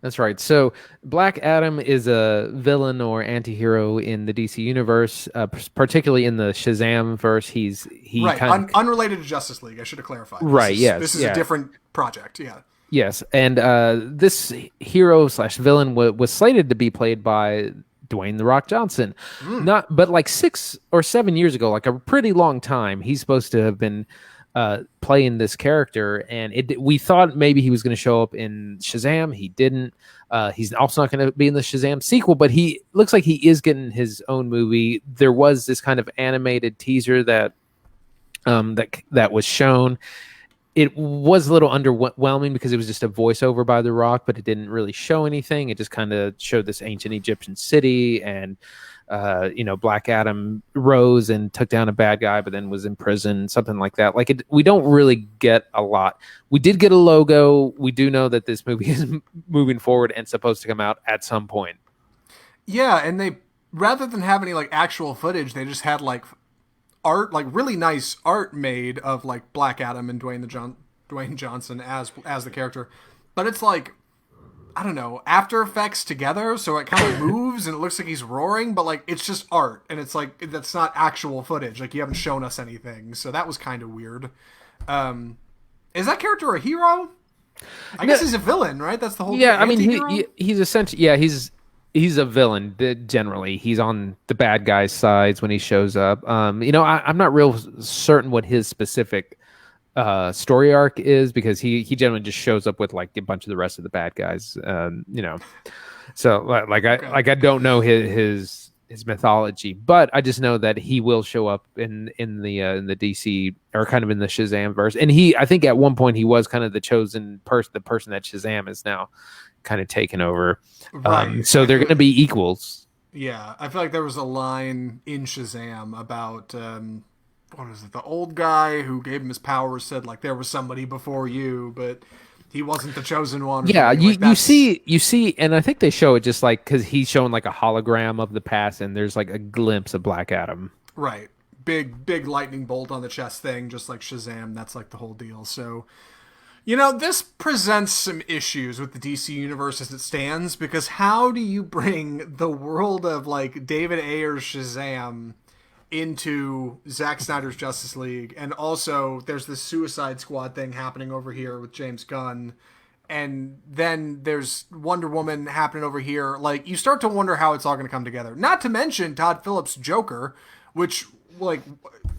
That's right. So Black Adam is a villain or anti-hero in the DC universe, particularly in the Shazam verse. He right, kind of unrelated to Justice League. I should have clarified. Right. This is a different project. Yeah. Yes, and this hero slash villain was slated to be played by Dwayne "The Rock" Johnson, but like 6 or 7 years ago, like a pretty long time, he's supposed to have been playing this character, and we thought maybe he was going to show up in Shazam. He didn't. He's also not going to be in the Shazam sequel, but he looks like he is getting his own movie. There was this kind of animated teaser that was shown. It was a little underwhelming because it was just a voiceover by The Rock, but it didn't really show anything. It just kind of showed this ancient Egyptian city, and Black Adam rose and took down a bad guy, but then was in prison, something like that. We don't really get a lot. We did get a logo. We do know that this movie is moving forward and supposed to come out at some point. Yeah, and they, rather than have any like actual footage, they just had like art, like really nice art made of like Black Adam and Dwayne Johnson as the character, but it's like, I don't know, After Effects together, so it kind of moves and it looks like he's roaring, but like it's just art, and it's like that's not actual footage. Like you haven't shown us anything, so that was kind of weird. Is that character a hero? I guess he's a villain, right? That's the whole. Yeah, I mean he's essentially he's a villain. Generally, he's on the bad guy's sides when he shows up. I'm not real certain what his specific story arc is, because he generally just shows up with like a bunch of the rest of the bad guys. So I don't know his mythology, but I just know that he will show up in the DC, or kind of in the Shazam verse. And I think at one point he was kind of the chosen person, the person that Shazam is now kind of taken over. Right. So they're going to be equals. Yeah, I feel like there was a line in Shazam about what is it? The old guy who gave him his powers said like there was somebody before you, but he wasn't the chosen one. Yeah, you see, and I think they show it just like because he's showing like a hologram of the past, and there's like a glimpse of Black Adam. Right, big lightning bolt on the chest thing, just like Shazam. That's like the whole deal. So, this presents some issues with the DC universe as it stands, because how do you bring the world of like David Ayer's Shazam into Zack Snyder's Justice League, and also there's this Suicide Squad thing happening over here with James Gunn, and then there's Wonder Woman happening over here. Like, you start to wonder how it's all going to come together. Not to mention Todd Phillips' Joker, which, like,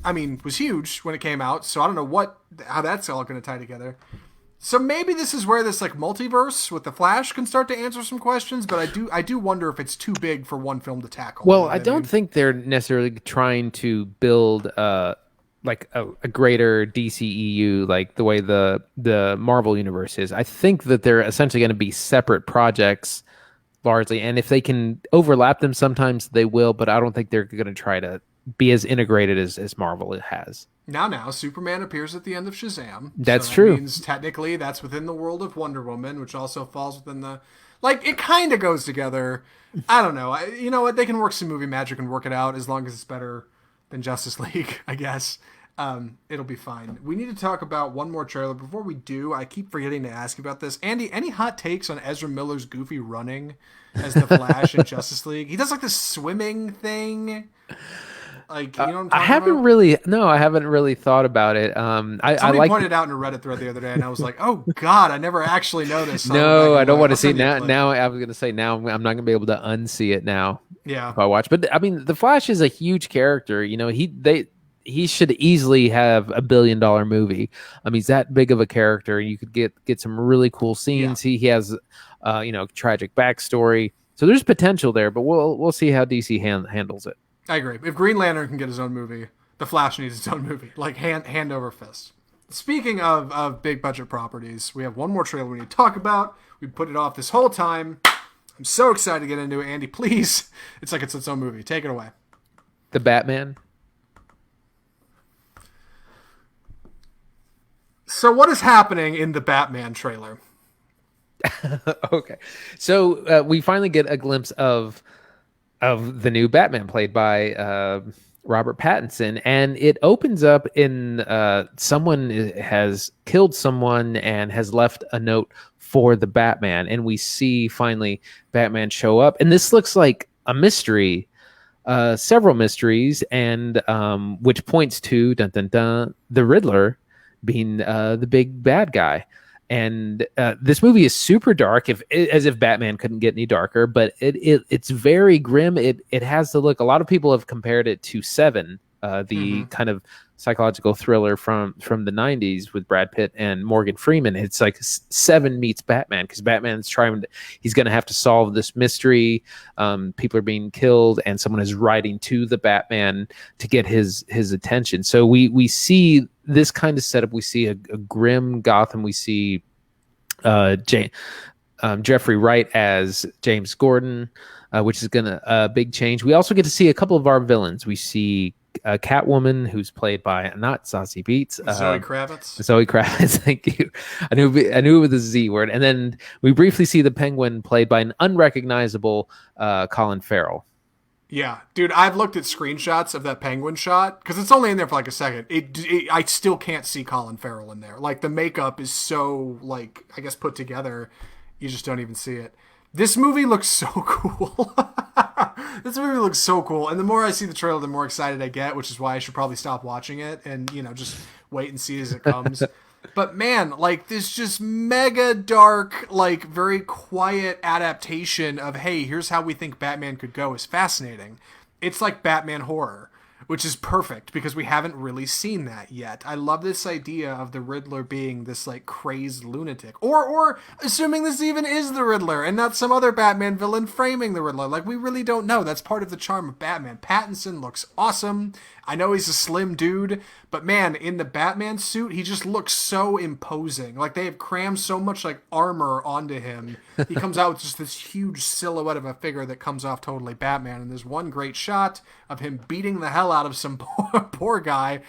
I mean, was huge when it came out, so I don't know how that's all going to tie together. So maybe this is where this like multiverse with the Flash can start to answer some questions, but I do wonder if it's too big for one film to tackle. Well, I don't think they're necessarily trying to build like a greater DCEU like the way the Marvel universe is. I think that they're essentially going to be separate projects largely, and if they can overlap them, sometimes they will. But I don't think they're going to try to be as integrated as Marvel has. Now, Superman appears at the end of Shazam. That's true. That means technically that's within the world of Wonder Woman, which also falls within the... Like, it kind of goes together. I don't know. You know what? They can work some movie magic and work it out as long as it's better than Justice League, I guess. It'll be fine. We need to talk about one more trailer. Before we do, I keep forgetting to ask you about this. Andy, any hot takes on Ezra Miller's goofy running as the Flash in Justice League? He does like this swimming thing. Like, you know what I'm talking about? I haven't really thought about it. Somebody pointed out in a Reddit thread the other day, and I was like, "Oh God, I never actually noticed." No, I don't want to see it now. Now I was going to say I'm not going to be able to unsee it now. Yeah, if I watch. But I mean, the Flash is a huge character. He should easily have $1 billion movie. I mean, he's that big of a character, and you could get some really cool scenes. Yeah. He has tragic backstory, so there's potential there. But we'll see how DC handles it. I agree. If Green Lantern can get his own movie, the Flash needs its own movie. Like, hand over fist. Speaking of big budget properties, we have one more trailer we need to talk about. We put it off this whole time. I'm so excited to get into it. Andy, please. It's like it's its own movie. Take it away. The Batman? So what is happening in the Batman trailer? Okay, so we finally get a glimpse of the new Batman played by Robert Pattinson, and it opens up in someone has killed someone and has left a note for the Batman, and we see finally Batman show up, and this looks like a mystery, several mysteries, and which points to dun dun dun the Riddler being the big bad guy. And this movie is super dark, as if Batman couldn't get any darker. But it's very grim. It has the look. A lot of people have compared it to Seven, the kind of psychological thriller from the '90s with Brad Pitt and Morgan Freeman. It's like Seven meets Batman, because he's going to have to solve this mystery. People are being killed, and someone is writing to the Batman to get his attention. So we see this kind of setup. We see a grim Gotham. We see Jeffrey Wright as James Gordon, which is a big change. We also get to see a couple of our villains. We see Catwoman, who's played by not Zazie Beetz, Zoe Kravitz. Zoe Kravitz, thank you. I knew it was the Z word. And then we briefly see the Penguin, played by an unrecognizable Colin Farrell. Yeah, dude, I've looked at screenshots of that Penguin shot because it's only in there for like a second. I still can't see Colin Farrell in there. Like, the makeup is so, like, I guess put together, you just don't even see it. This movie looks so cool. This movie looks so cool. And the more I see the trailer, the more excited I get, which is why I should probably stop watching it and, just wait and see as it comes. But man, like, this just mega dark, like, very quiet adaptation of, hey, here's how we think Batman could go is fascinating. It's like Batman horror, which is perfect because we haven't really seen that yet. I love this idea of the Riddler being this, like, crazed lunatic. Or assuming this even is the Riddler and not some other Batman villain framing the Riddler. Like, we really don't know. That's part of the charm of Batman. Pattinson looks awesome. I know he's a slim dude, but man, in the Batman suit, he just looks so imposing. Like, they have crammed so much, like, armor onto him. He comes out with just this huge silhouette of a figure that comes off totally Batman. And there's one great shot of him beating the hell out of some poor guy.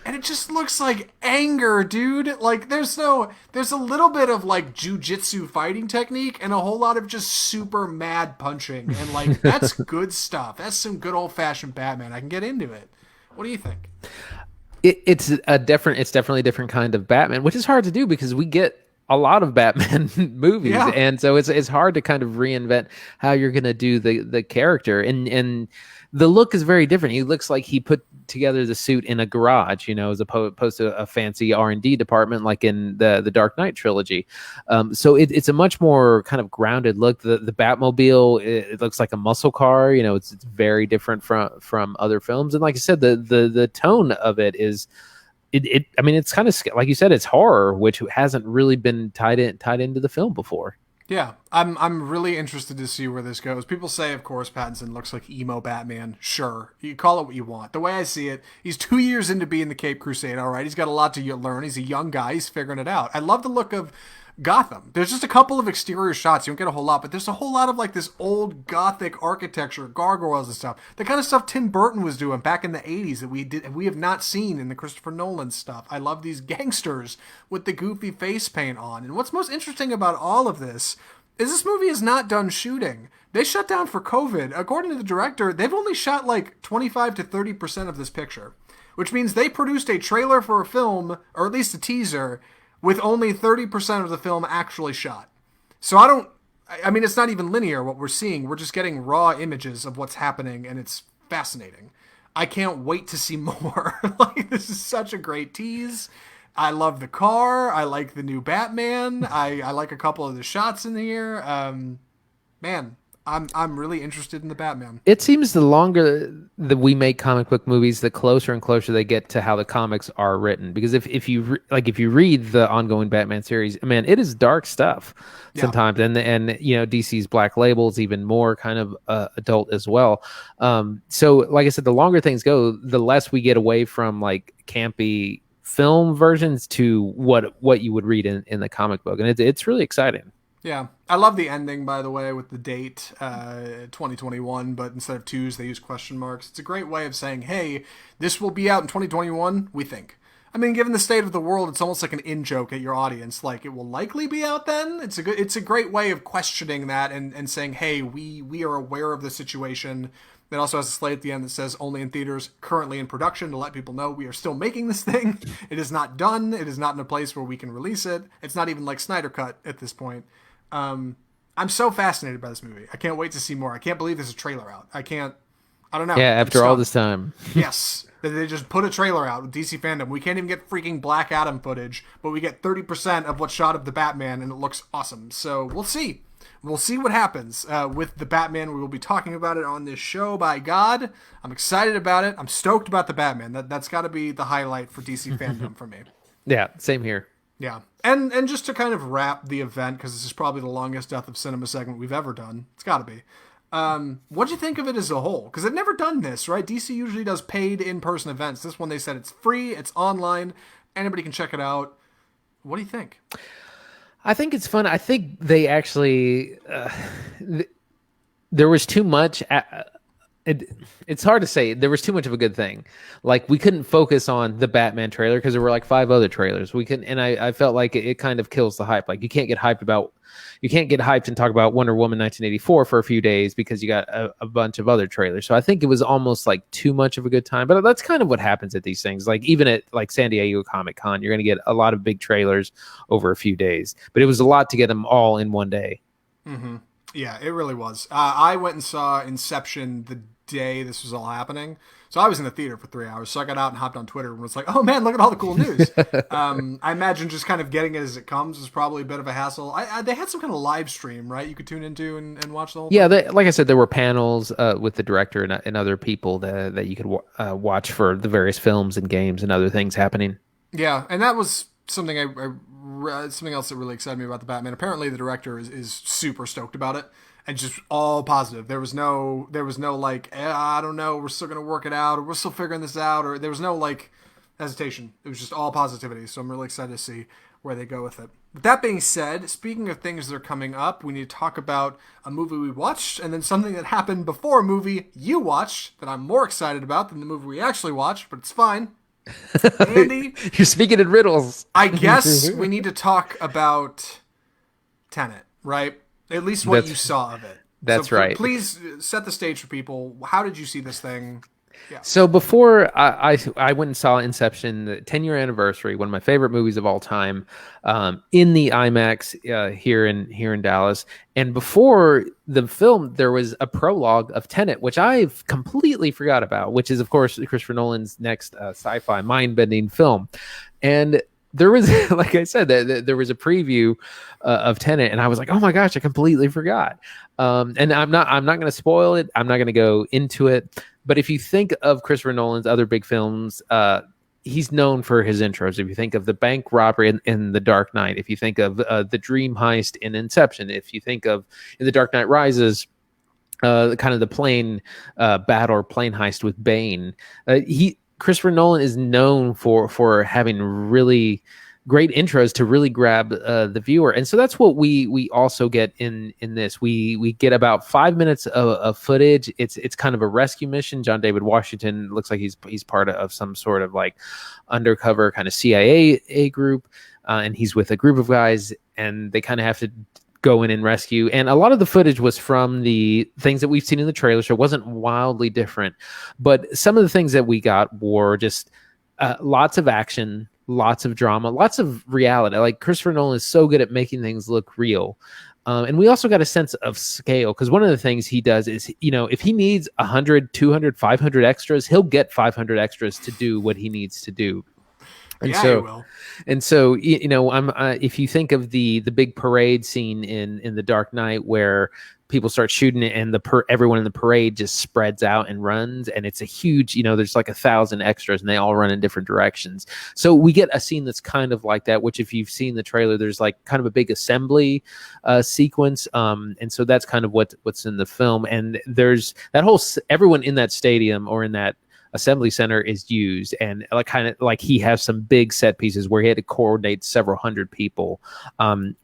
And it just looks like anger, dude. Like, there's a little bit of, like, jujitsu fighting technique and a whole lot of just super mad punching. And, like, that's good stuff. That's some good old-fashioned Batman. I can get into it. What do you think? It's definitely a different kind of Batman, which is hard to do because we get a lot of Batman movies, and so it's hard to kind of reinvent how you're going to do the character, and the look is very different. He looks like he put together the suit in a garage, as opposed to a fancy R&D department like in the Dark Knight trilogy. So it's a much more kind of grounded look. The Batmobile, it looks like a muscle car. It's very different from other films. And like I said, the tone of it is. I mean, it's kind of like you said, it's horror, which hasn't really been tied into the film before. Yeah, I'm really interested to see where this goes. People say, of course, Pattinson looks like emo Batman. Sure, you call it what you want. The way I see it, he's 2 years into being the Cape Crusade, all right? He's got a lot to learn. He's a young guy. He's figuring it out. I love the look of Gotham. There's just a couple of exterior shots. You don't get a whole lot, but there's a whole lot of, like, this old Gothic architecture, gargoyles and stuff. The kind of stuff Tim Burton was doing back in the 80s that we have not seen in the Christopher Nolan stuff. I love these gangsters with the goofy face paint on. And what's most interesting about all of this is this movie is not done shooting. They shut down for COVID. According to the director, they've only shot like 25 to 30% of this picture, which means they produced a trailer for a film, or at least a teaser, with only 30% of the film actually shot. So I mean, it's not even linear what we're seeing. We're just getting raw images of what's happening, and it's fascinating. I can't wait to see more. Like, this is such a great tease. I love the car. I like the new Batman. I like a couple of the shots in here. Man, I'm really interested in the Batman. It seems the longer that we make comic book movies, the closer and closer they get to how the comics are written. Because if you read the ongoing Batman series, man, it is dark stuff sometimes, and DC's Black Label is even more kind of adult as well. So, like I said, the longer things go, the less we get away from like campy film versions to what you would read in the comic book, and it's really exciting. Yeah, I love the ending, by the way, with the date 2021, but instead of twos they use question marks. It's a great way of saying, hey, this will be out in 2021, we think. I mean, given the state of the world, it's almost like an in-joke at your audience. Like, it will likely be out then. It's a great way of questioning that and saying, hey, we are aware of the situation. It also has a slate at the end that says only in theaters, currently in production, to let people know we are still making this thing. It is not done. It is not in a place where we can release it. It's not even like Snyder Cut at this point. I'm so fascinated by this movie. I can't wait to see more. I can't believe there's a trailer out. I don't know. Yeah, after all this time. Yes. They just put a trailer out with DC Fandome. We can't even get freaking Black Adam footage, but we get 30% of what's shot of the Batman, and it looks awesome. So we'll see. We'll see what happens with the Batman. We will be talking about it on this show, by God. I'm excited about it. I'm stoked about the Batman. That's got to be the highlight for DC Fandome for me. Yeah, same here. Yeah. And just to kind of wrap the event, because this is probably the longest Death of Cinema segment we've ever done. It's got to be. What'd you think of it as a whole? Because they've never done this, right? DC usually does paid in-person events. This one, they said it's free, it's online, anybody can check it out. What do you think? I think it's fun. I think they actually there was too much. It's hard to say. There was too much of a good thing. Like, we couldn't focus on the Batman trailer because there were like 5 other trailers. We couldn't, and I felt like it kind of kills the hype. Like, you can't get hyped and talk about Wonder Woman 1984 for a few days because you got a bunch of other trailers. So I think it was almost like too much of a good time. But that's kind of what happens at these things. Like, even at like San Diego Comic-Con, you're going to get a lot of big trailers over a few days. But it was a lot to get them all in one day. Mm-hmm. Yeah, it really was. I went and saw Inception the day this was all happening. So I was in the theater for 3 hours. So I got out and hopped on Twitter and was like, oh man, look at all the cool news. I imagine just kind of getting it as it comes is probably a bit of a hassle. They had some kind of live stream, right? You could tune into and watch the whole thing. Yeah, like I said, there were panels with the director and other people that you could watch for the various films and games and other things happening. Yeah, and that was something something else that really excited me about the Batman. Apparently the director is super stoked about it. And just all positive. There was no like, I don't know, we're still gonna work it out, or we're still figuring this out, or there was no like hesitation. It was just all positivity. So I'm really excited to see where they go with it. With that being said, speaking of things that are coming up, we need to talk about a movie we watched, and then something that happened before a movie you watched that I'm more excited about than the movie we actually watched, but it's fine. Andy, you're speaking in riddles. I guess we need to talk about Tenet, right? At least what you saw of it. That's right. Please set the stage for people. How did you see this thing? Yeah. So before I went and saw Inception, the 10-year anniversary, one of my favorite movies of all time, in the IMAX here in Dallas. And before the film, there was a prologue of Tenet, which I've completely forgot about, which is, of course, Christopher Nolan's next sci-fi mind-bending film. And there was, like I said, there was a preview of Tenet, and I was like, "Oh my gosh, I completely forgot." And I'm not going to spoil it. I'm not going to go into it. But if you think of Christopher Nolan's other big films, he's known for his intros. If you think of the bank robbery in The Dark Knight, if you think of the dream heist in Inception, if you think of in The Dark Knight Rises, kind of the plane battle or plane heist with Bane, Christopher Nolan is known for having really great intros to really grab the viewer, and so that's what we also get in this. We get about 5 minutes of footage. It's kind of a rescue mission. John David Washington looks like he's part of some sort of like undercover kind of CIA group, and he's with a group of guys, and they kind of have to go in and rescue. And a lot of the footage was from the things that we've seen in the trailer, so it wasn't wildly different. But some of the things that we got were just lots of action, lots of drama, lots of reality. Like, Christopher Nolan is so good at making things look real. And we also got a sense of scale, because one of the things he does is, if he needs 100, 200, 500 extras, he'll get 500 extras to do what he needs to do. And yeah, so, he will. And so, if you think of the big parade scene in The Dark Knight, where people start shooting it and everyone in the parade just spreads out and runs, and it's a huge, there's like 1,000 extras and they all run in different directions. So we get a scene that's kind of like that, which if you've seen the trailer, there's like kind of a big assembly sequence. And so that's kind of what's in the film. And there's that whole, everyone in that stadium or in that assembly center is used, and like kind of like he has some big set pieces where he had to coordinate several hundred people.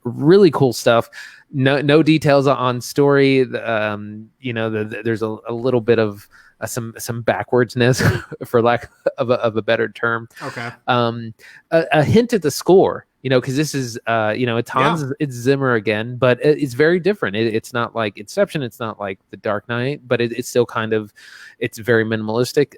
Really cool stuff. No details on story. There's a little bit of some backwardsness, for lack of a better term. Okay. A hint at the score, because this is it's Zimmer again, but it's very different. It's not like Inception, it's not like The Dark Knight, but it's still it's very minimalistic.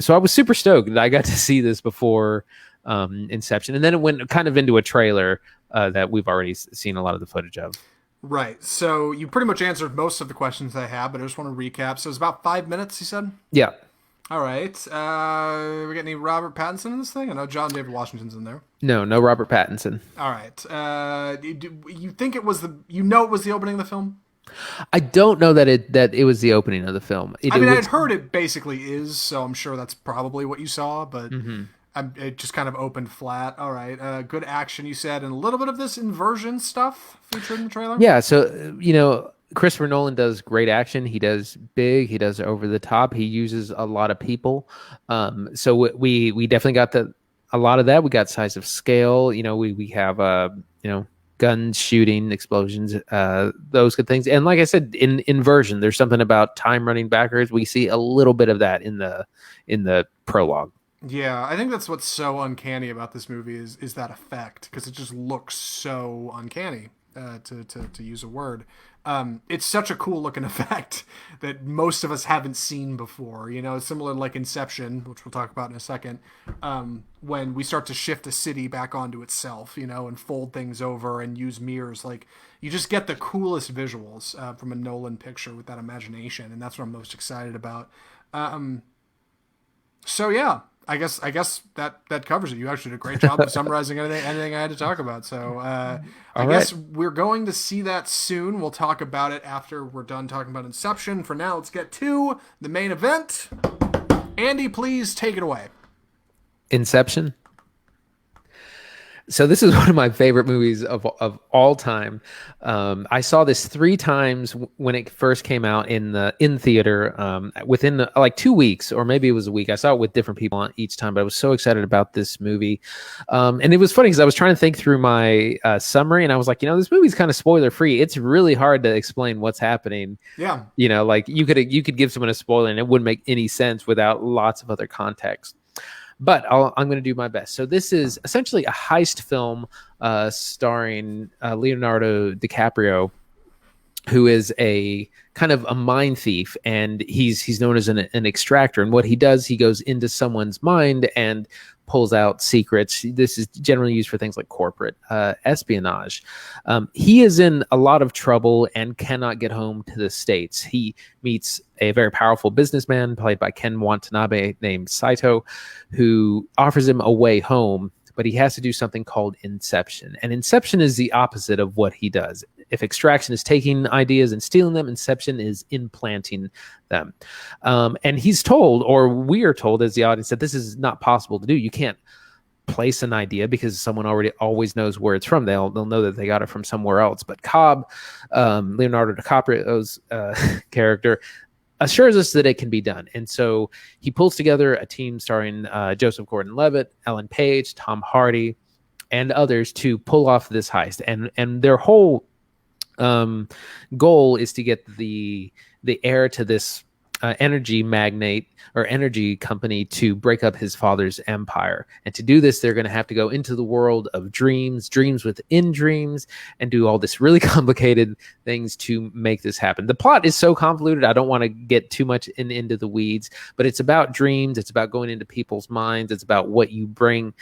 So I was super stoked that I got to see this before Inception, and then it went kind of into a trailer that we've already seen a lot of the footage of. Right. So you pretty much answered most of the questions I have, but I just want to recap. So it's about 5 minutes, you said? Yeah. All right. We got any Robert Pattinson in this thing? I know John David Washington's in there. No Robert Pattinson. All right. You think it was it was the opening of the film? I don't know that it was the opening of the film. I'd heard it basically is, so I'm sure that's probably what you saw, but it just kind of opened flat. All right. Good action, you said, and a little bit of this inversion stuff featured in the trailer? Yeah, so, Christopher Nolan does great action. He does big. He does over the top. He uses a lot of people. So we definitely got a lot of that. We got size of scale. We have guns, shooting, explosions, those good things. And like I said, in inversion, there's something about time running backwards. We see a little bit of that in the prologue. Yeah, I think that's what's so uncanny about this movie is that effect, because it just looks so uncanny, to use a word. It's such a cool looking effect that most of us haven't seen before. Similar to like Inception, which we'll talk about in a second, when we start to shift a city back onto itself, and fold things over and use mirrors. Like, you just get the coolest visuals from a Nolan picture with that imagination, and that's what I'm most excited about. So yeah, I guess that covers it. You actually did a great job of summarizing anything I had to talk about. So I guess we're going to see that soon. We'll talk about it after we're done talking about Inception. For now, let's get to the main event. Andy, please take it away. Inception. So this is one of my favorite movies of all time. I saw this 3 times when it first came out in theater. Within like 2 weeks, or maybe it was a week. I saw it with different people each time, but I was so excited about this movie. And it was funny because I was trying to think through my summary, and I was like, this movie's kind of spoiler free. It's really hard to explain what's happening. Yeah. Like you could give someone a spoiler, and it wouldn't make any sense without lots of other context. But I'm going to do my best. So this is essentially a heist film starring Leonardo DiCaprio, who is a kind of a mind thief, and he's known as an extractor. And what he does, he goes into someone's mind and pulls out secrets. This is generally used for things like corporate espionage. He is in a lot of trouble and cannot get home to the States. He meets a very powerful businessman played by Ken Watanabe named Saito, who offers him a way home, but he has to do something called Inception. And Inception is the opposite of what he does. If extraction is taking ideas and stealing them, Inception is implanting them. And he's told, or we are told as the audience, that this is not possible to do. You can't place an idea because someone always knows where it's from. They'll know that they got it from somewhere else. But Cobb, Leonardo DiCaprio's character, assures us that it can be done. And so he pulls together a team starring Joseph Gordon-Levitt, Ellen Page, Tom Hardy, and others to pull off this heist. And their whole goal is to get the heir to this energy magnate or energy company to break up his father's empire. And to do this, they're going to have to go into the world of dreams within dreams, and do all this really complicated things to make this happen. The plot is so convoluted, I don't want to get too much into the weeds, but it's about dreams. It's about going into people's minds. It's about what you bring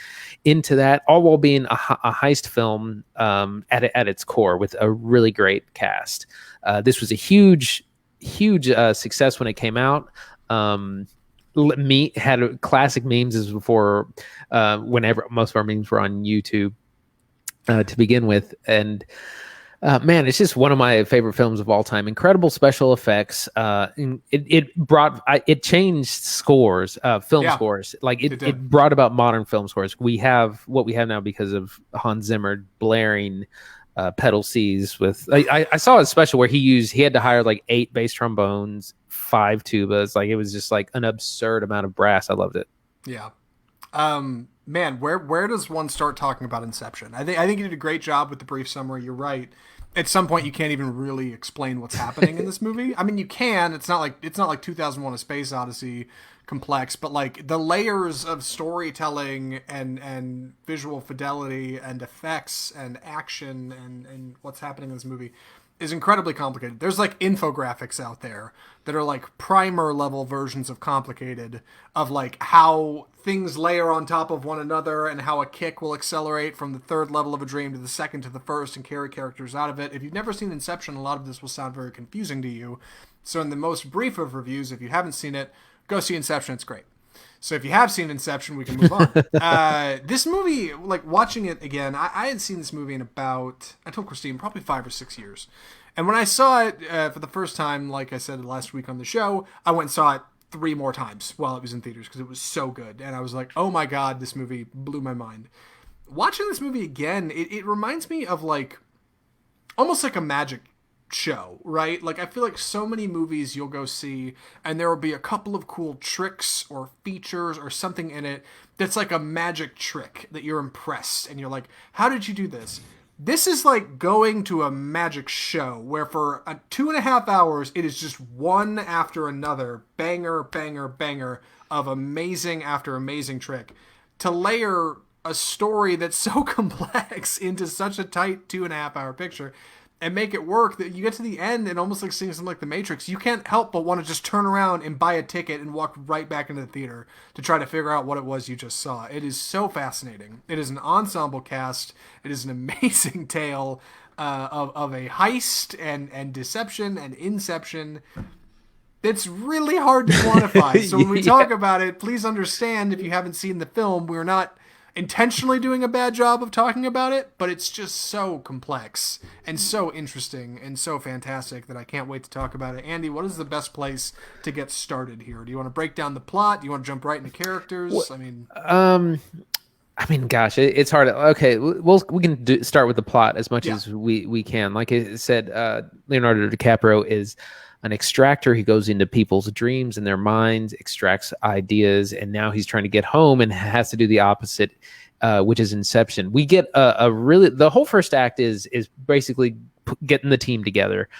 into that, all while being a heist film at its core, with a really great cast. This was a huge success when it came out. Had classic memes as before, whenever most of our memes were on YouTube to begin with. And man, it's just one of my favorite films of all time. Incredible special effects. It changed scores, film scores. Like it brought about modern film scores. We have what we have now because of Hans Zimmer blaring pedal Cs with. I saw a special where he had to hire like 8 bass trombones, 5 tubas. Like, it was just like an absurd amount of brass. I loved it. Yeah. Man, where does one start talking about Inception? I think you did a great job with the brief summary. You're right. at some point you can't even really explain what's happening in this movie. I mean, you can. It's not like 2001: A Space Odyssey complex, but like the layers of storytelling and visual fidelity and effects and action and what's happening in this movie is incredibly complicated. There's like infographics out there that are like primer level versions of complicated, of like how things layer on top of one another and how a kick will accelerate from the third level of a dream to the second to the first and carry characters out of it. If you've never seen Inception, a lot of this will sound very confusing to you. So in the most brief of reviews, if you haven't seen it, go see Inception. It's great. So if you have seen Inception, we can move on. This movie, like watching it again, I had seen this movie in about, I told Christine, probably 5 or 6 years. And when I saw it for the first time, like I said last week on the show, I went and saw it 3 more times while it was in theaters because it was so good. And I was like, oh my God, this movie blew my mind. Watching this movie again, it reminds me of like, almost like a magic show, right? Like I feel like so many movies you'll go see and there will be a couple of cool tricks or features or something in it that's like a magic trick that you're impressed and you're like, how did you do this? This is like going to a magic show where for 2.5 hours it is just one after another banger of amazing after amazing trick to layer a story that's so complex into such a tight 2.5 hour picture and make it work that you get to the end and almost like seeing something like The Matrix, you can't help but want to just turn around and buy a ticket and walk right back into the theater to try to figure out what it was you just saw. It is so fascinating. It is an ensemble cast. It is an amazing tale of a heist and deception and inception. It's really hard to quantify. So when we talk about it, please understand if you haven't seen the film, we're not intentionally doing a bad job of talking about it, but it's just so complex and so interesting and so fantastic that I can't wait to talk about it. Andy, what is the best place to get started here? Do you want to break down the plot? Do you want to jump right into characters? Gosh, it's hard. Okay, we can start with the plot as much as we can. Like I said, Leonardo DiCaprio is an extractor. He goes into people's dreams and their minds, extracts ideas, and now he's trying to get home and has to do the opposite, which is Inception. We get the whole first act is basically getting the team together.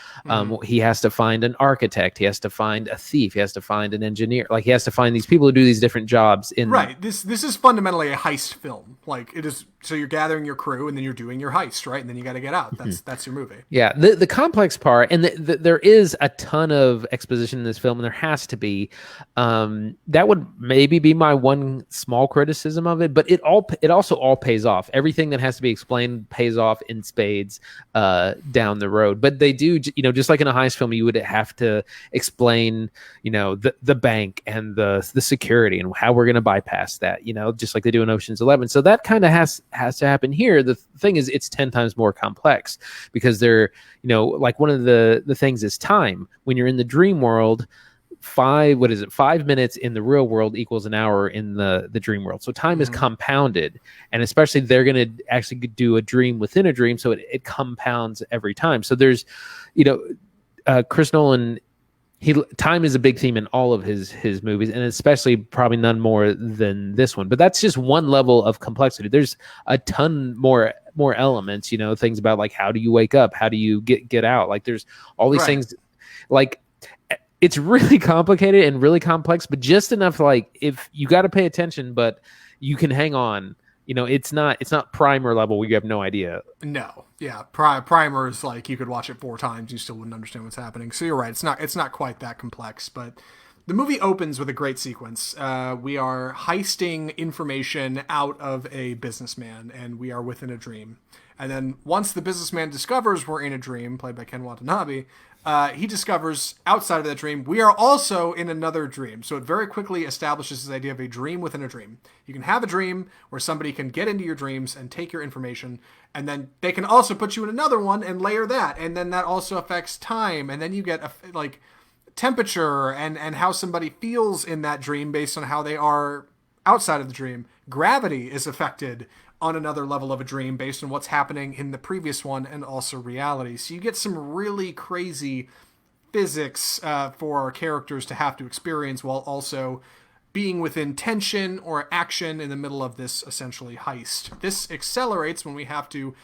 He has to find an architect. He has to find a thief. He has to find an engineer. Like he has to find these people who do these different jobs. Right. This is fundamentally a heist film. Like it is. So you're gathering your crew and then you're doing your heist, right? And then you got to get out. That's your movie. Yeah. The complex part, and there is a ton of exposition in this film, and there has to be. That would maybe be my one small criticism of it, but it also all pays off. Everything that has to be explained pays off in spades down the road. But they do, just like in a heist film, you would have to explain, the bank and the security and how we're going to bypass that, just like they do in Ocean's 11. So that kind of has to happen here. The thing is, it's 10 times more complex because they're, like one of the things is time. When you're in the dream world, 5 minutes in the real world equals an hour in the dream world. So time is compounded, and especially they're going to actually do a dream within a dream. So it compounds every time. So there's, Chris Nolan, time is a big theme in all of his movies, and especially probably none more than this one. But that's just one level of complexity. There's a ton more elements, things about like, how do you wake up? How do you get out? Like there's all these things, like it's really complicated and really complex, but just enough, like if you got to pay attention, but you can hang on. It's not primer level where you have no idea. No, yeah, primer is like you could watch it 4 times, you still wouldn't understand what's happening. So you're right, it's not quite that complex, but the movie opens with a great sequence. We are heisting information out of a businessman, and we are within a dream. And then once the businessman discovers we're in a dream, played by Ken Watanabe, he discovers outside of that dream, we are also in another dream. So it very quickly establishes this idea of a dream within a dream. You can have a dream where somebody can get into your dreams and take your information, and then they can also put you in another one and layer that. And then that also affects time. And then you get temperature and how somebody feels in that dream based on how they are outside of the dream. Gravity is affected on another level of a dream based on what's happening in the previous one and also reality. So you get some really crazy physics for our characters to have to experience while also being within tension or action in the middle of this essentially heist. This accelerates when we have to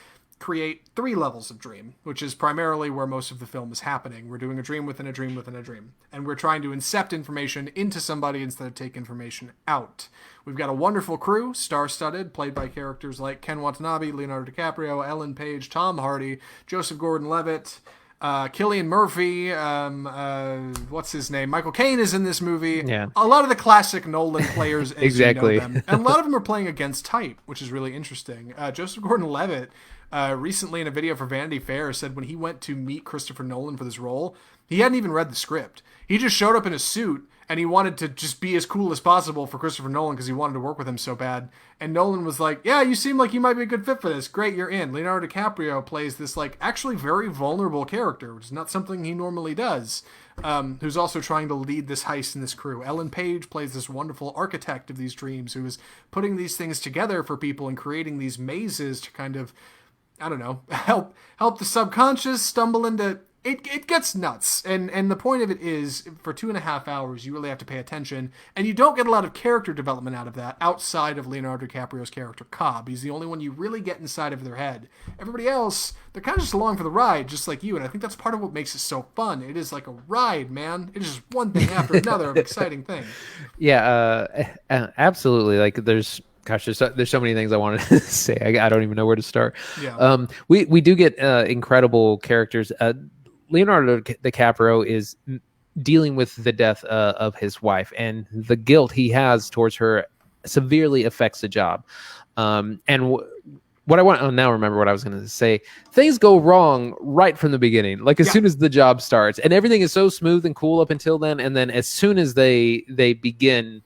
create 3 levels of dream, which is primarily where most of the film is happening. We're doing a dream within a dream within a dream. And we're trying to incept information into somebody instead of take information out. We've got a wonderful crew, star-studded, played by characters like Ken Watanabe, Leonardo DiCaprio, Ellen Page, Tom Hardy, Joseph Gordon-Levitt, Cillian Murphy, what's his name? Michael Caine is in this movie. Yeah. A lot of the classic Nolan players, as exactly. you know them. And a lot of them are playing against type, which is really interesting. Joseph Gordon-Levitt, recently in a video for Vanity Fair, said when he went to meet Christopher Nolan for this role, he hadn't even read the script. He just showed up in a suit, and he wanted to just be as cool as possible for Christopher Nolan because he wanted to work with him so bad. And Nolan was like, yeah, you seem like you might be a good fit for this. Great, you're in. Leonardo DiCaprio plays this, like, actually very vulnerable character, which is not something he normally does, who's also trying to lead this heist in this crew. Ellen Page plays this wonderful architect of these dreams who is putting these things together for people and creating these mazes to kind of, I don't know, help the subconscious stumble into... It gets nuts, and the point of it is, for 2.5 hours, you really have to pay attention, and you don't get a lot of character development out of that, outside of Leonardo DiCaprio's character, Cobb. He's the only one you really get inside of their head. Everybody else, they're kind of just along for the ride, just like you, and I think that's part of what makes it so fun. It is like a ride, man. It is just one thing after another of exciting thing. Yeah, absolutely. Like, there's so many things I wanted to say. I don't even know where to start. Yeah. We do get incredible characters. Leonardo DiCaprio is dealing with the death of his wife, and the guilt he has towards her severely affects the job. What I want to now remember what I was going to say. Things go wrong right from the beginning, like as soon as the job starts, and everything is so smooth and cool up until then. And then as soon as they begin,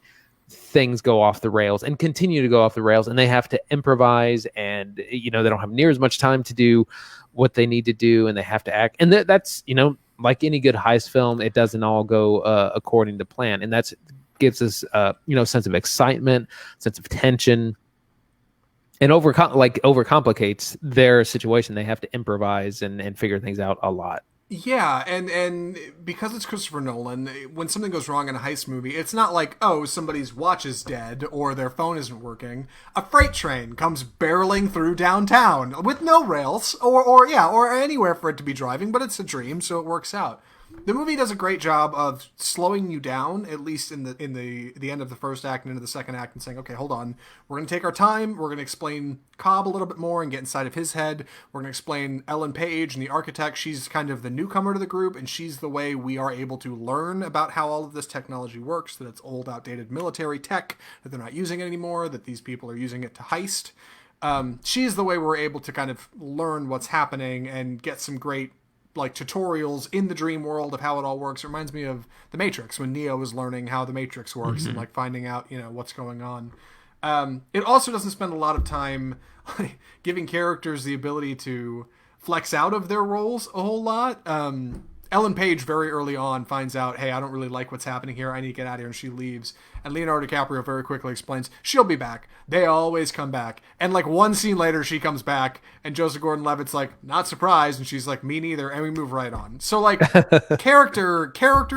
things go off the rails and continue to go off the rails, and they have to improvise, and they don't have near as much time to do what they need to do, and they have to act. And that's like any good heist film, it doesn't all go according to plan, and that's gives us a sense of excitement, sense of tension, and overcomplicates their situation. They have to improvise and figure things out a lot. Yeah, and because it's Christopher Nolan, when something goes wrong in a heist movie, it's not like, oh, somebody's watch is dead or their phone isn't working. A freight train comes barreling through downtown with no rails or anywhere for it to be driving, but it's a dream, so it works out. The movie does a great job of slowing you down, at least in the end of the first act and into the second act, and saying, okay, hold on, we're going to take our time, we're going to explain Cobb a little bit more and get inside of his head, we're going to explain Ellen Page and the architect. She's kind of the newcomer to the group, and she's the way we are able to learn about how all of this technology works, that it's old, outdated military tech, that they're not using it anymore, that these people are using it to heist. She's the way we're able to kind of learn what's happening and get some great tutorials in the dream world of how it all works. It reminds me of The Matrix, when Neo is learning how the Matrix works and finding out, what's going on. It also doesn't spend a lot of time giving characters the ability to flex out of their roles a whole lot. Ellen Page very early on finds out, hey, I don't really like what's happening here. I need to get out of here, and she leaves. And Leonardo DiCaprio very quickly explains, she'll be back. They always come back. And one scene later, she comes back, and Joseph Gordon-Levitt's not surprised, and she's like, me neither, and we move right on. So character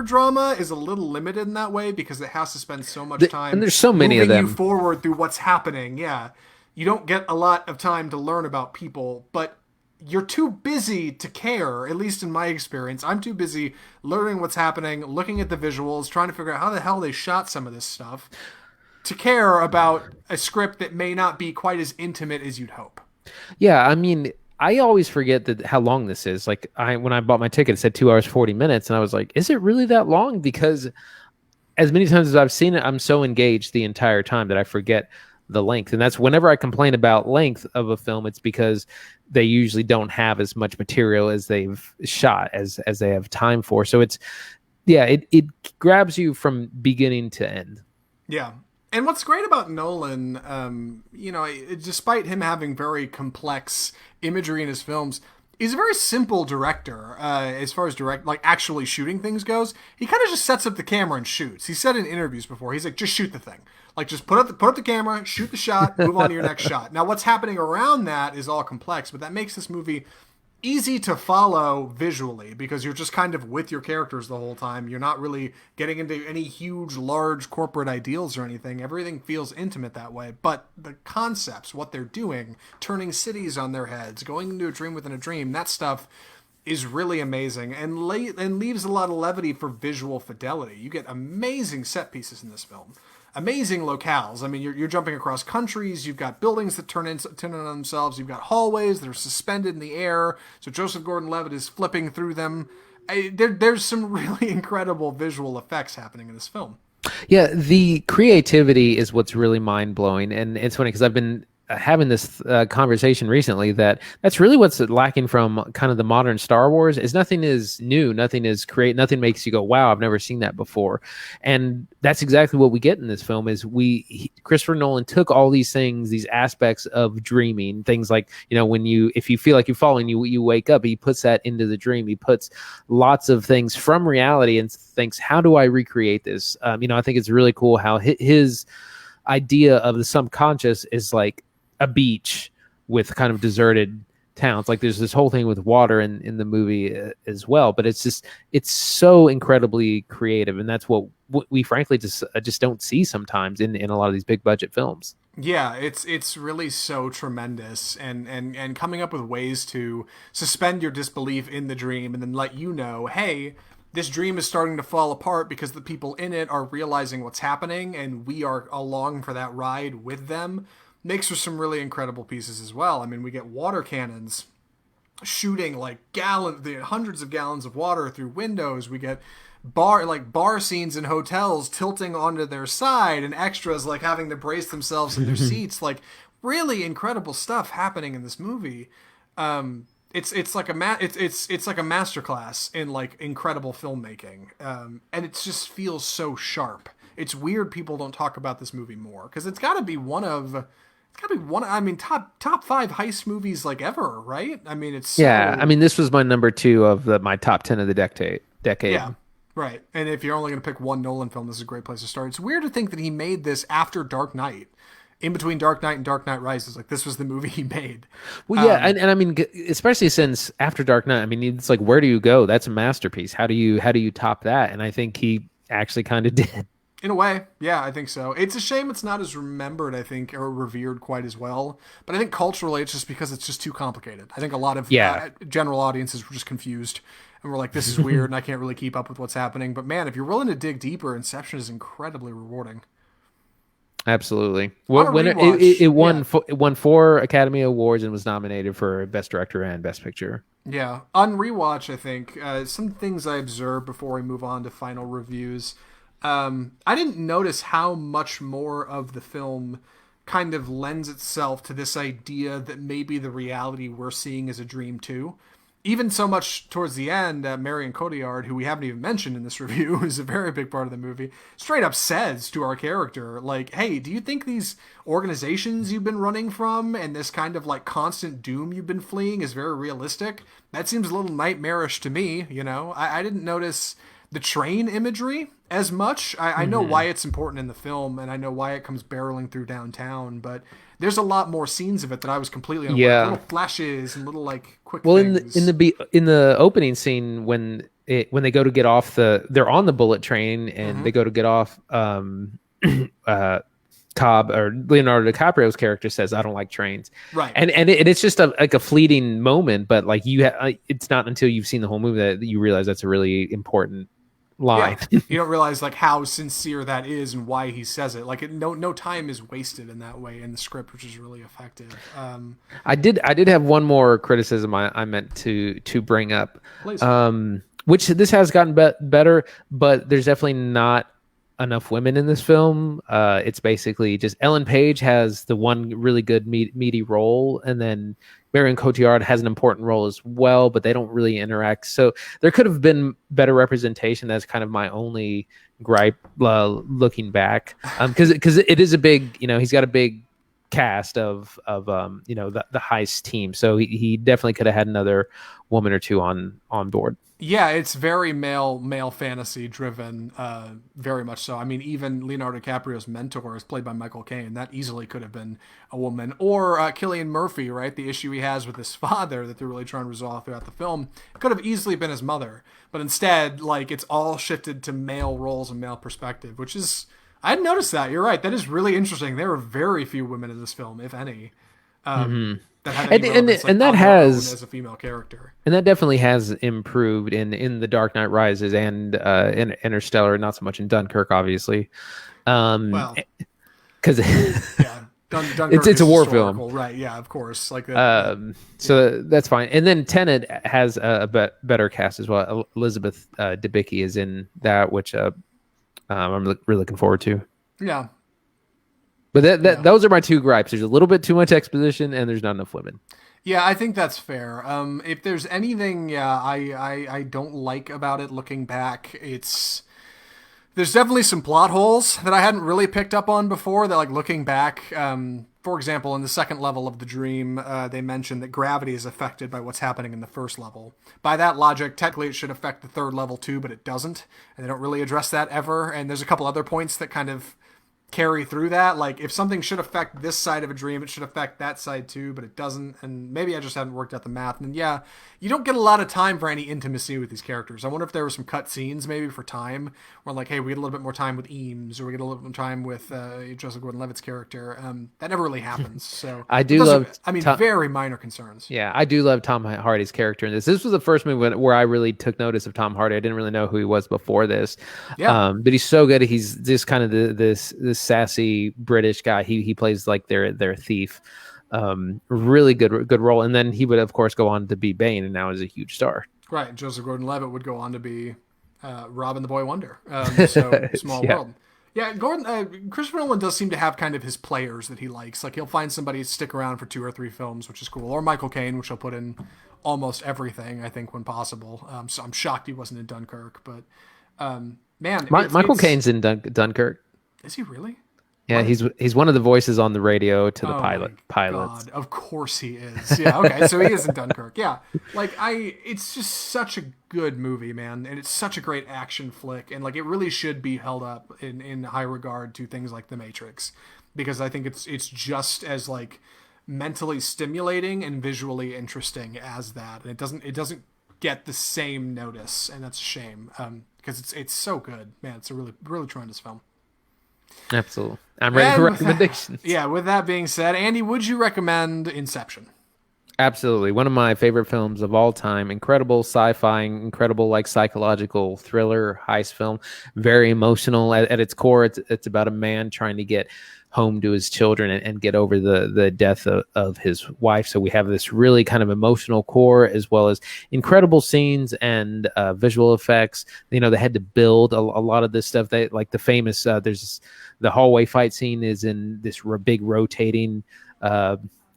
drama is a little limited in that way because it has to spend so much time. And there's so many of them. Moving you forward through what's happening. Yeah, you don't get a lot of time to learn about people, but you're too busy to care, at least in my experience. I'm too busy learning what's happening, looking at the visuals, trying to figure out how the hell they shot some of this stuff, to care about a script that may not be quite as intimate as you'd hope. Yeah, I mean, I always forget how long this is. When I bought my ticket, it said 2 hours, 40 minutes, and I was like, is it really that long? Because as many times as I've seen it, I'm so engaged the entire time that I forget the length. And that's whenever I complain about length of a film, it's because they usually don't have as much material as they've shot as they have time for. So it grabs you from beginning to end. Yeah. And what's great about Nolan, despite him having very complex imagery in his films, he's a very simple director as far as actually shooting things goes. He kind of just sets up the camera and shoots. He said in interviews before, he's like, just shoot the thing. Just put up the camera, shoot the shot, move on to your next shot. Now, what's happening around that is all complex, but that makes this movie easy to follow visually because you're just kind of with your characters the whole time. You're not really getting into any huge, large corporate ideals or anything. Everything feels intimate that way. But the concepts, what they're doing, turning cities on their heads, going into a dream within a dream, that stuff is really amazing and leaves a lot of levity for visual fidelity. You get amazing set pieces in this film. Amazing locales. I mean, you're jumping across countries. You've got buildings that turn in on themselves. You've got hallways that are suspended in the air. So Joseph Gordon-Levitt is flipping through them. There's some really incredible visual effects happening in this film. Yeah, the creativity is what's really mind-blowing. And it's funny because I've been having this conversation recently that's really what's lacking from kind of the modern Star Wars is nothing is new, nothing is nothing makes you go, wow, I've never seen that before. And that's exactly what we get in this film is Christopher Nolan took all these things, these aspects of dreaming, things like, if you feel like you're falling, you wake up, he puts that into the dream. He puts lots of things from reality and thinks, how do I recreate this? I think it's really cool how his idea of the subconscious is like a beach with kind of deserted towns. Like there's this whole thing with water in the movie as well, but it's so incredibly creative, and that's what we frankly just don't see sometimes in a lot of these big budget films. Yeah, it's really so tremendous, and coming up with ways to suspend your disbelief in the dream and then let you know, hey, this dream is starting to fall apart because the people in it are realizing what's happening and we are along for that ride with them. Makes for some really incredible pieces as well. I mean, we get water cannons shooting like hundreds of gallons of water through windows. We get bar scenes in hotels tilting onto their side and extras like having to brace themselves in their seats. Like really incredible stuff happening in this movie. It's like a masterclass in like incredible filmmaking. And it just feels so sharp. It's weird people don't talk about this movie more because it's got to be one of top 5 heist movies like ever, right? I mean, it's this was my number 2 of my top 10 of the decade. Yeah, right. And if you're only going to pick one Nolan film, this is a great place to start. It's weird to think that he made this after Dark Knight, in between Dark Knight and Dark Knight Rises. Like this was the movie he made. Well, yeah, and I mean, especially since after Dark Knight, I mean, it's like, where do you go? That's a masterpiece. How do you top that? And I think he actually kind of did. In a way, yeah, I think so. It's a shame it's not as remembered, I think, or revered quite as well. But I think culturally, it's just because it's just too complicated. I think a lot of general audiences were just confused and were like, this is weird and I can't really keep up with what's happening. But man, if you're willing to dig deeper, Inception is incredibly rewarding. Absolutely. It won 4 Academy Awards and was nominated for Best Director and Best Picture. Yeah. On rewatch, I think, some things I observed before we move on to final reviews. I didn't notice how much more of the film kind of lends itself to this idea that maybe the reality we're seeing is a dream too. Even so much towards the end, Marion Cotillard, who we haven't even mentioned in this review, is a very big part of the movie, straight up says to our character, like, hey, do you think these organizations you've been running from and this kind of like constant doom you've been fleeing is very realistic? That seems a little nightmarish to me, I didn't notice the train imagery as much. I know why it's important in the film, and I know why it comes barreling through downtown, but there's a lot more scenes of it that I was completely unaware. Yeah. Little flashes and little like quick things. in the opening scene when they go to get off they're on the bullet train and they go to get off Cobb, or Leonardo DiCaprio's character says, I don't like trains. Right. And it's just a fleeting moment, but like it's not until you've seen the whole movie that you realize that's a really important line. Yeah. You don't realize like how sincere that is and why he says it. Like no time is wasted in that way in the script, which is really effective. I did have one more criticism I meant to bring up. Please. Which this has gotten better, but there's definitely not enough women in this film. It's basically just Ellen Page has the one really good meaty role, and then Marion Cotillard has an important role as well, but they don't really interact. So there could have been better representation. That's kind of my only gripe looking back, because it is a big, he's got a big cast of the heist team. So he definitely could have had another woman or two on board. Yeah, it's very male fantasy driven, very much so. I mean, even Leonardo DiCaprio's mentor is played by Michael Caine. That easily could have been a woman. Or Cillian Murphy, right? The issue he has with his father that they're really trying to resolve throughout the film could have easily been his mother. But instead, like, it's all shifted to male roles and male perspective, which is... I hadn't noticed that. You're right. That is really interesting. There are very few women in this film, if any. That have any relevance, and that has as a female character, and that definitely has improved in The Dark Knight Rises and in Interstellar, not so much in Dunkirk, obviously. Well, because yeah, Dunkirk it's a war film, right? Yeah, of course. Like that. So that's fine. And then Tenet has a better cast as well. Elizabeth Debicki is in that, which I'm really looking forward to. Yeah. But those are my two gripes. There's a little bit too much exposition, and there's not enough women. Yeah, I think that's fair. If there's anything, I don't like about it looking back, there's definitely some plot holes that I hadn't really picked up on before. That, like, looking back, for example, in the second level of the dream, they mentioned that gravity is affected by what's happening in the first level. By that logic, technically it should affect the third level too, but it doesn't, and they don't really address that ever. And there's a couple other points that kind of carry through that. Like, if something should affect this side of a dream, it should affect that side too, but it doesn't. And maybe I just haven't worked out the math. And yeah, you don't get a lot of time for any intimacy with these characters. I wonder if there were some cut scenes maybe for time where, like, hey, we get a little bit more time with Eames, or we get a little bit more time with Joseph Gordon-Levitt's character. That never really happens. So I do love. Very minor concerns. Yeah, I do love Tom Hardy's character in this. This was the first movie where I really took notice of Tom Hardy. I didn't really know who he was before this. Yeah. But he's so good. He's just kind of this sassy British guy. He plays like their thief. Really good role. And then he would, of course, go on to be Bane, and now is a huge star. Right. Joseph Gordon-Levitt would go on to be Robin the Boy Wonder. So small world. Yeah, Christopher Nolan does seem to have kind of his players that he likes. Like, he'll find somebody to stick around for 2 or 3 films, which is cool. Or Michael Caine, which he'll put in almost everything, I think, when possible. So I'm shocked he wasn't in Dunkirk. But, man. Michael Caine's in Dunkirk. Is he really? Yeah, he's one of the voices on the radio to the pilots. God, of course he is. Yeah, okay, so he is in Dunkirk. Yeah, like it's just such a good movie, man, and it's such a great action flick, and like it really should be held up in high regard to things like The Matrix, because I think it's just as like mentally stimulating and visually interesting as that, and it doesn't get the same notice, and that's a shame, because it's so good, man. It's a really tremendous film. Absolutely. I'm ready for recommendations. With that being said, Andy, would you recommend Inception? Absolutely. One of my favorite films of all time. Incredible sci-fi, incredible like psychological thriller, heist film. Very emotional at its core. It's about a man trying to get home to his children and get over the death of his wife. So we have this really kind of emotional core, as well as incredible scenes and visual effects. They had to build a lot of this stuff. They like the famous there's the hallway fight scene is in this big rotating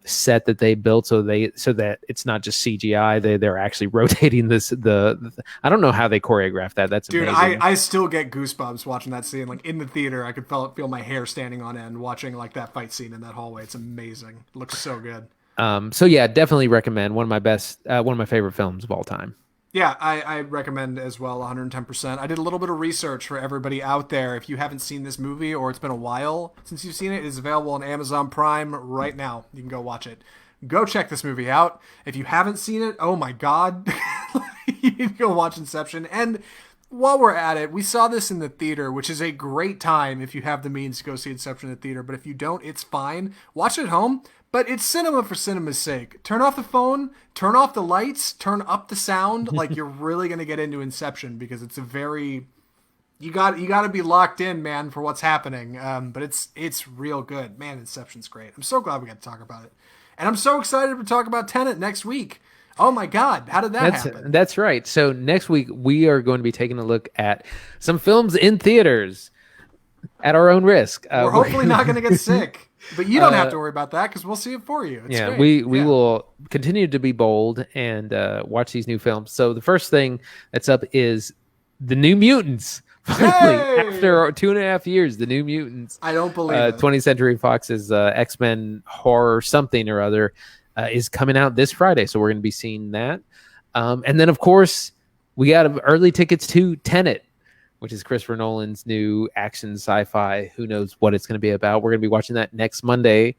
set that they built, so that it's not just CGI. They're actually rotating this. I don't know how they choreographed that. That's dude. Amazing. I still get goosebumps watching that scene. Like in the theater, I could feel my hair standing on end watching like that fight scene in that hallway. It's amazing. It looks so good. So yeah, definitely recommend. One of my favorite films of all time. Yeah, I recommend as well, 110%. I did a little bit of research for everybody out there. If you haven't seen this movie, or it's been a while since you've seen it, it is available on Amazon Prime right now. You can go watch it. Go check this movie out. If you haven't seen it, oh my God, you need to go watch Inception. And while we're at it, we saw this in the theater, which is a great time if you have the means to go see Inception in the theater. But if you don't, it's fine. Watch it at home. But it's cinema for cinema's sake. Turn off the phone, turn off the lights, turn up the sound. Like, you're really going to get into Inception, because it's a very... You got to be locked in, man, for what's happening. But it's real good. Man, Inception's great. I'm so glad we got to talk about it. And I'm so excited to talk about Tenet next week. Oh my God, how did that happen? That's right. So next week, we are going to be taking a look at some films in theaters at our own risk. We're hopefully not going to get sick. But you don't have to worry about that, because we'll see it for you. It's great. We will continue to be bold and watch these new films. So the first thing that's up is The New Mutants, Finally, Yay! after 2.5 years, the New Mutants. I don't believe it. 20th Century Fox's X-Men horror something or other is coming out this Friday, so we're going to be seeing that. And then, of course, we got early tickets to Tenet, which is Christopher Nolan's new action sci-fi. Who knows what it's going to be about? We're going to be watching that next Monday,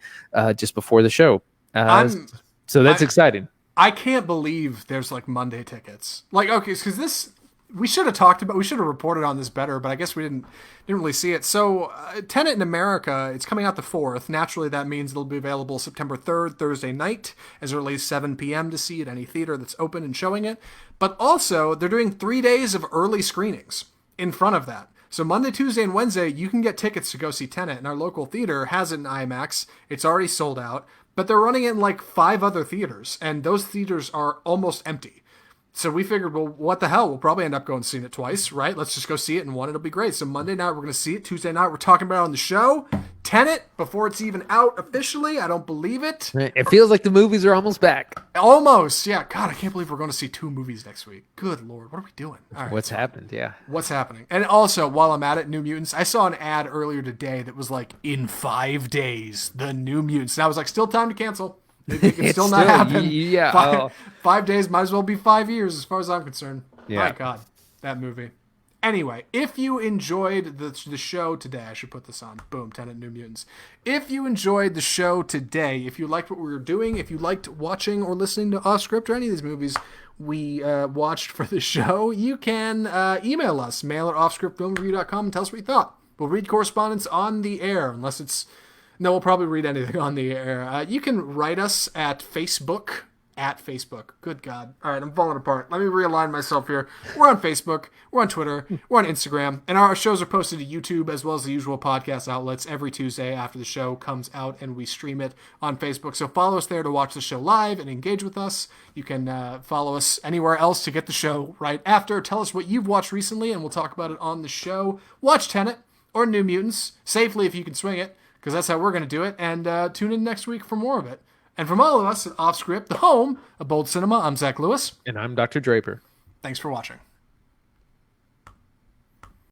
just before the show. So that's exciting. I can't believe there's like Monday tickets. Like, okay, because we should have reported on this better, but I guess we didn't really see it. So Tenet in America, it's coming out the 4th. Naturally, that means it'll be available September 3rd, Thursday night, as early as 7 p.m. to see at any theater that's open and showing it. But also, they're doing 3 days of early screenings in front of that. So Monday, Tuesday, and Wednesday, you can get tickets to go see Tenet, and our local theater has it in IMAX. It's already sold out, but they're running it in like 5 other theaters, and those theaters are almost empty. So we figured, well, what the hell? We'll probably end up going and seeing it twice, right? Let's just go see it in one. It'll be great. So Monday night, we're going to see it. Tuesday night, we're talking about it on the show. Tenet, before it's even out officially. I don't believe it. It feels like the movies are almost back. Almost. Yeah. God, I can't believe we're going to see 2 movies next week. Good Lord. What are we doing? All right, What's happened? Yeah. What's happening? And also, while I'm at it, New Mutants, I saw an ad earlier today that was like, in 5 days, the New Mutants. And I was like, still time to cancel. It can still not happen. Yeah. 5 days might as well be 5 years as far as I'm concerned. Yeah. My God, that movie. Anyway, if you enjoyed the show today, I should put this on. Boom, Tenet New Mutants. If you enjoyed the show today, if you liked what we were doing, if you liked watching or listening to Off Script or any of these movies we watched for the show, you can email us, mail@offscriptfilmreview.com, and tell us what you thought. We'll read correspondence on the air, unless it's... No, we'll probably read anything on the air. You can write us at Facebook. Good God. All right, I'm falling apart. Let me realign myself here. We're on Facebook. We're on Twitter. We're on Instagram. And our shows are posted to YouTube as well as the usual podcast outlets every Tuesday after the show comes out, and we stream it on Facebook. So follow us there to watch the show live and engage with us. You can follow us anywhere else to get the show right after. Tell us what you've watched recently, and we'll talk about it on the show. Watch Tenet or New Mutants safely if you can swing it, because that's how we're going to do it. And tune in next week for more of it. And from all of us at Off Script, the home of bold cinema, I'm Zach Lewis. And I'm Dr. Draper. Thanks for watching.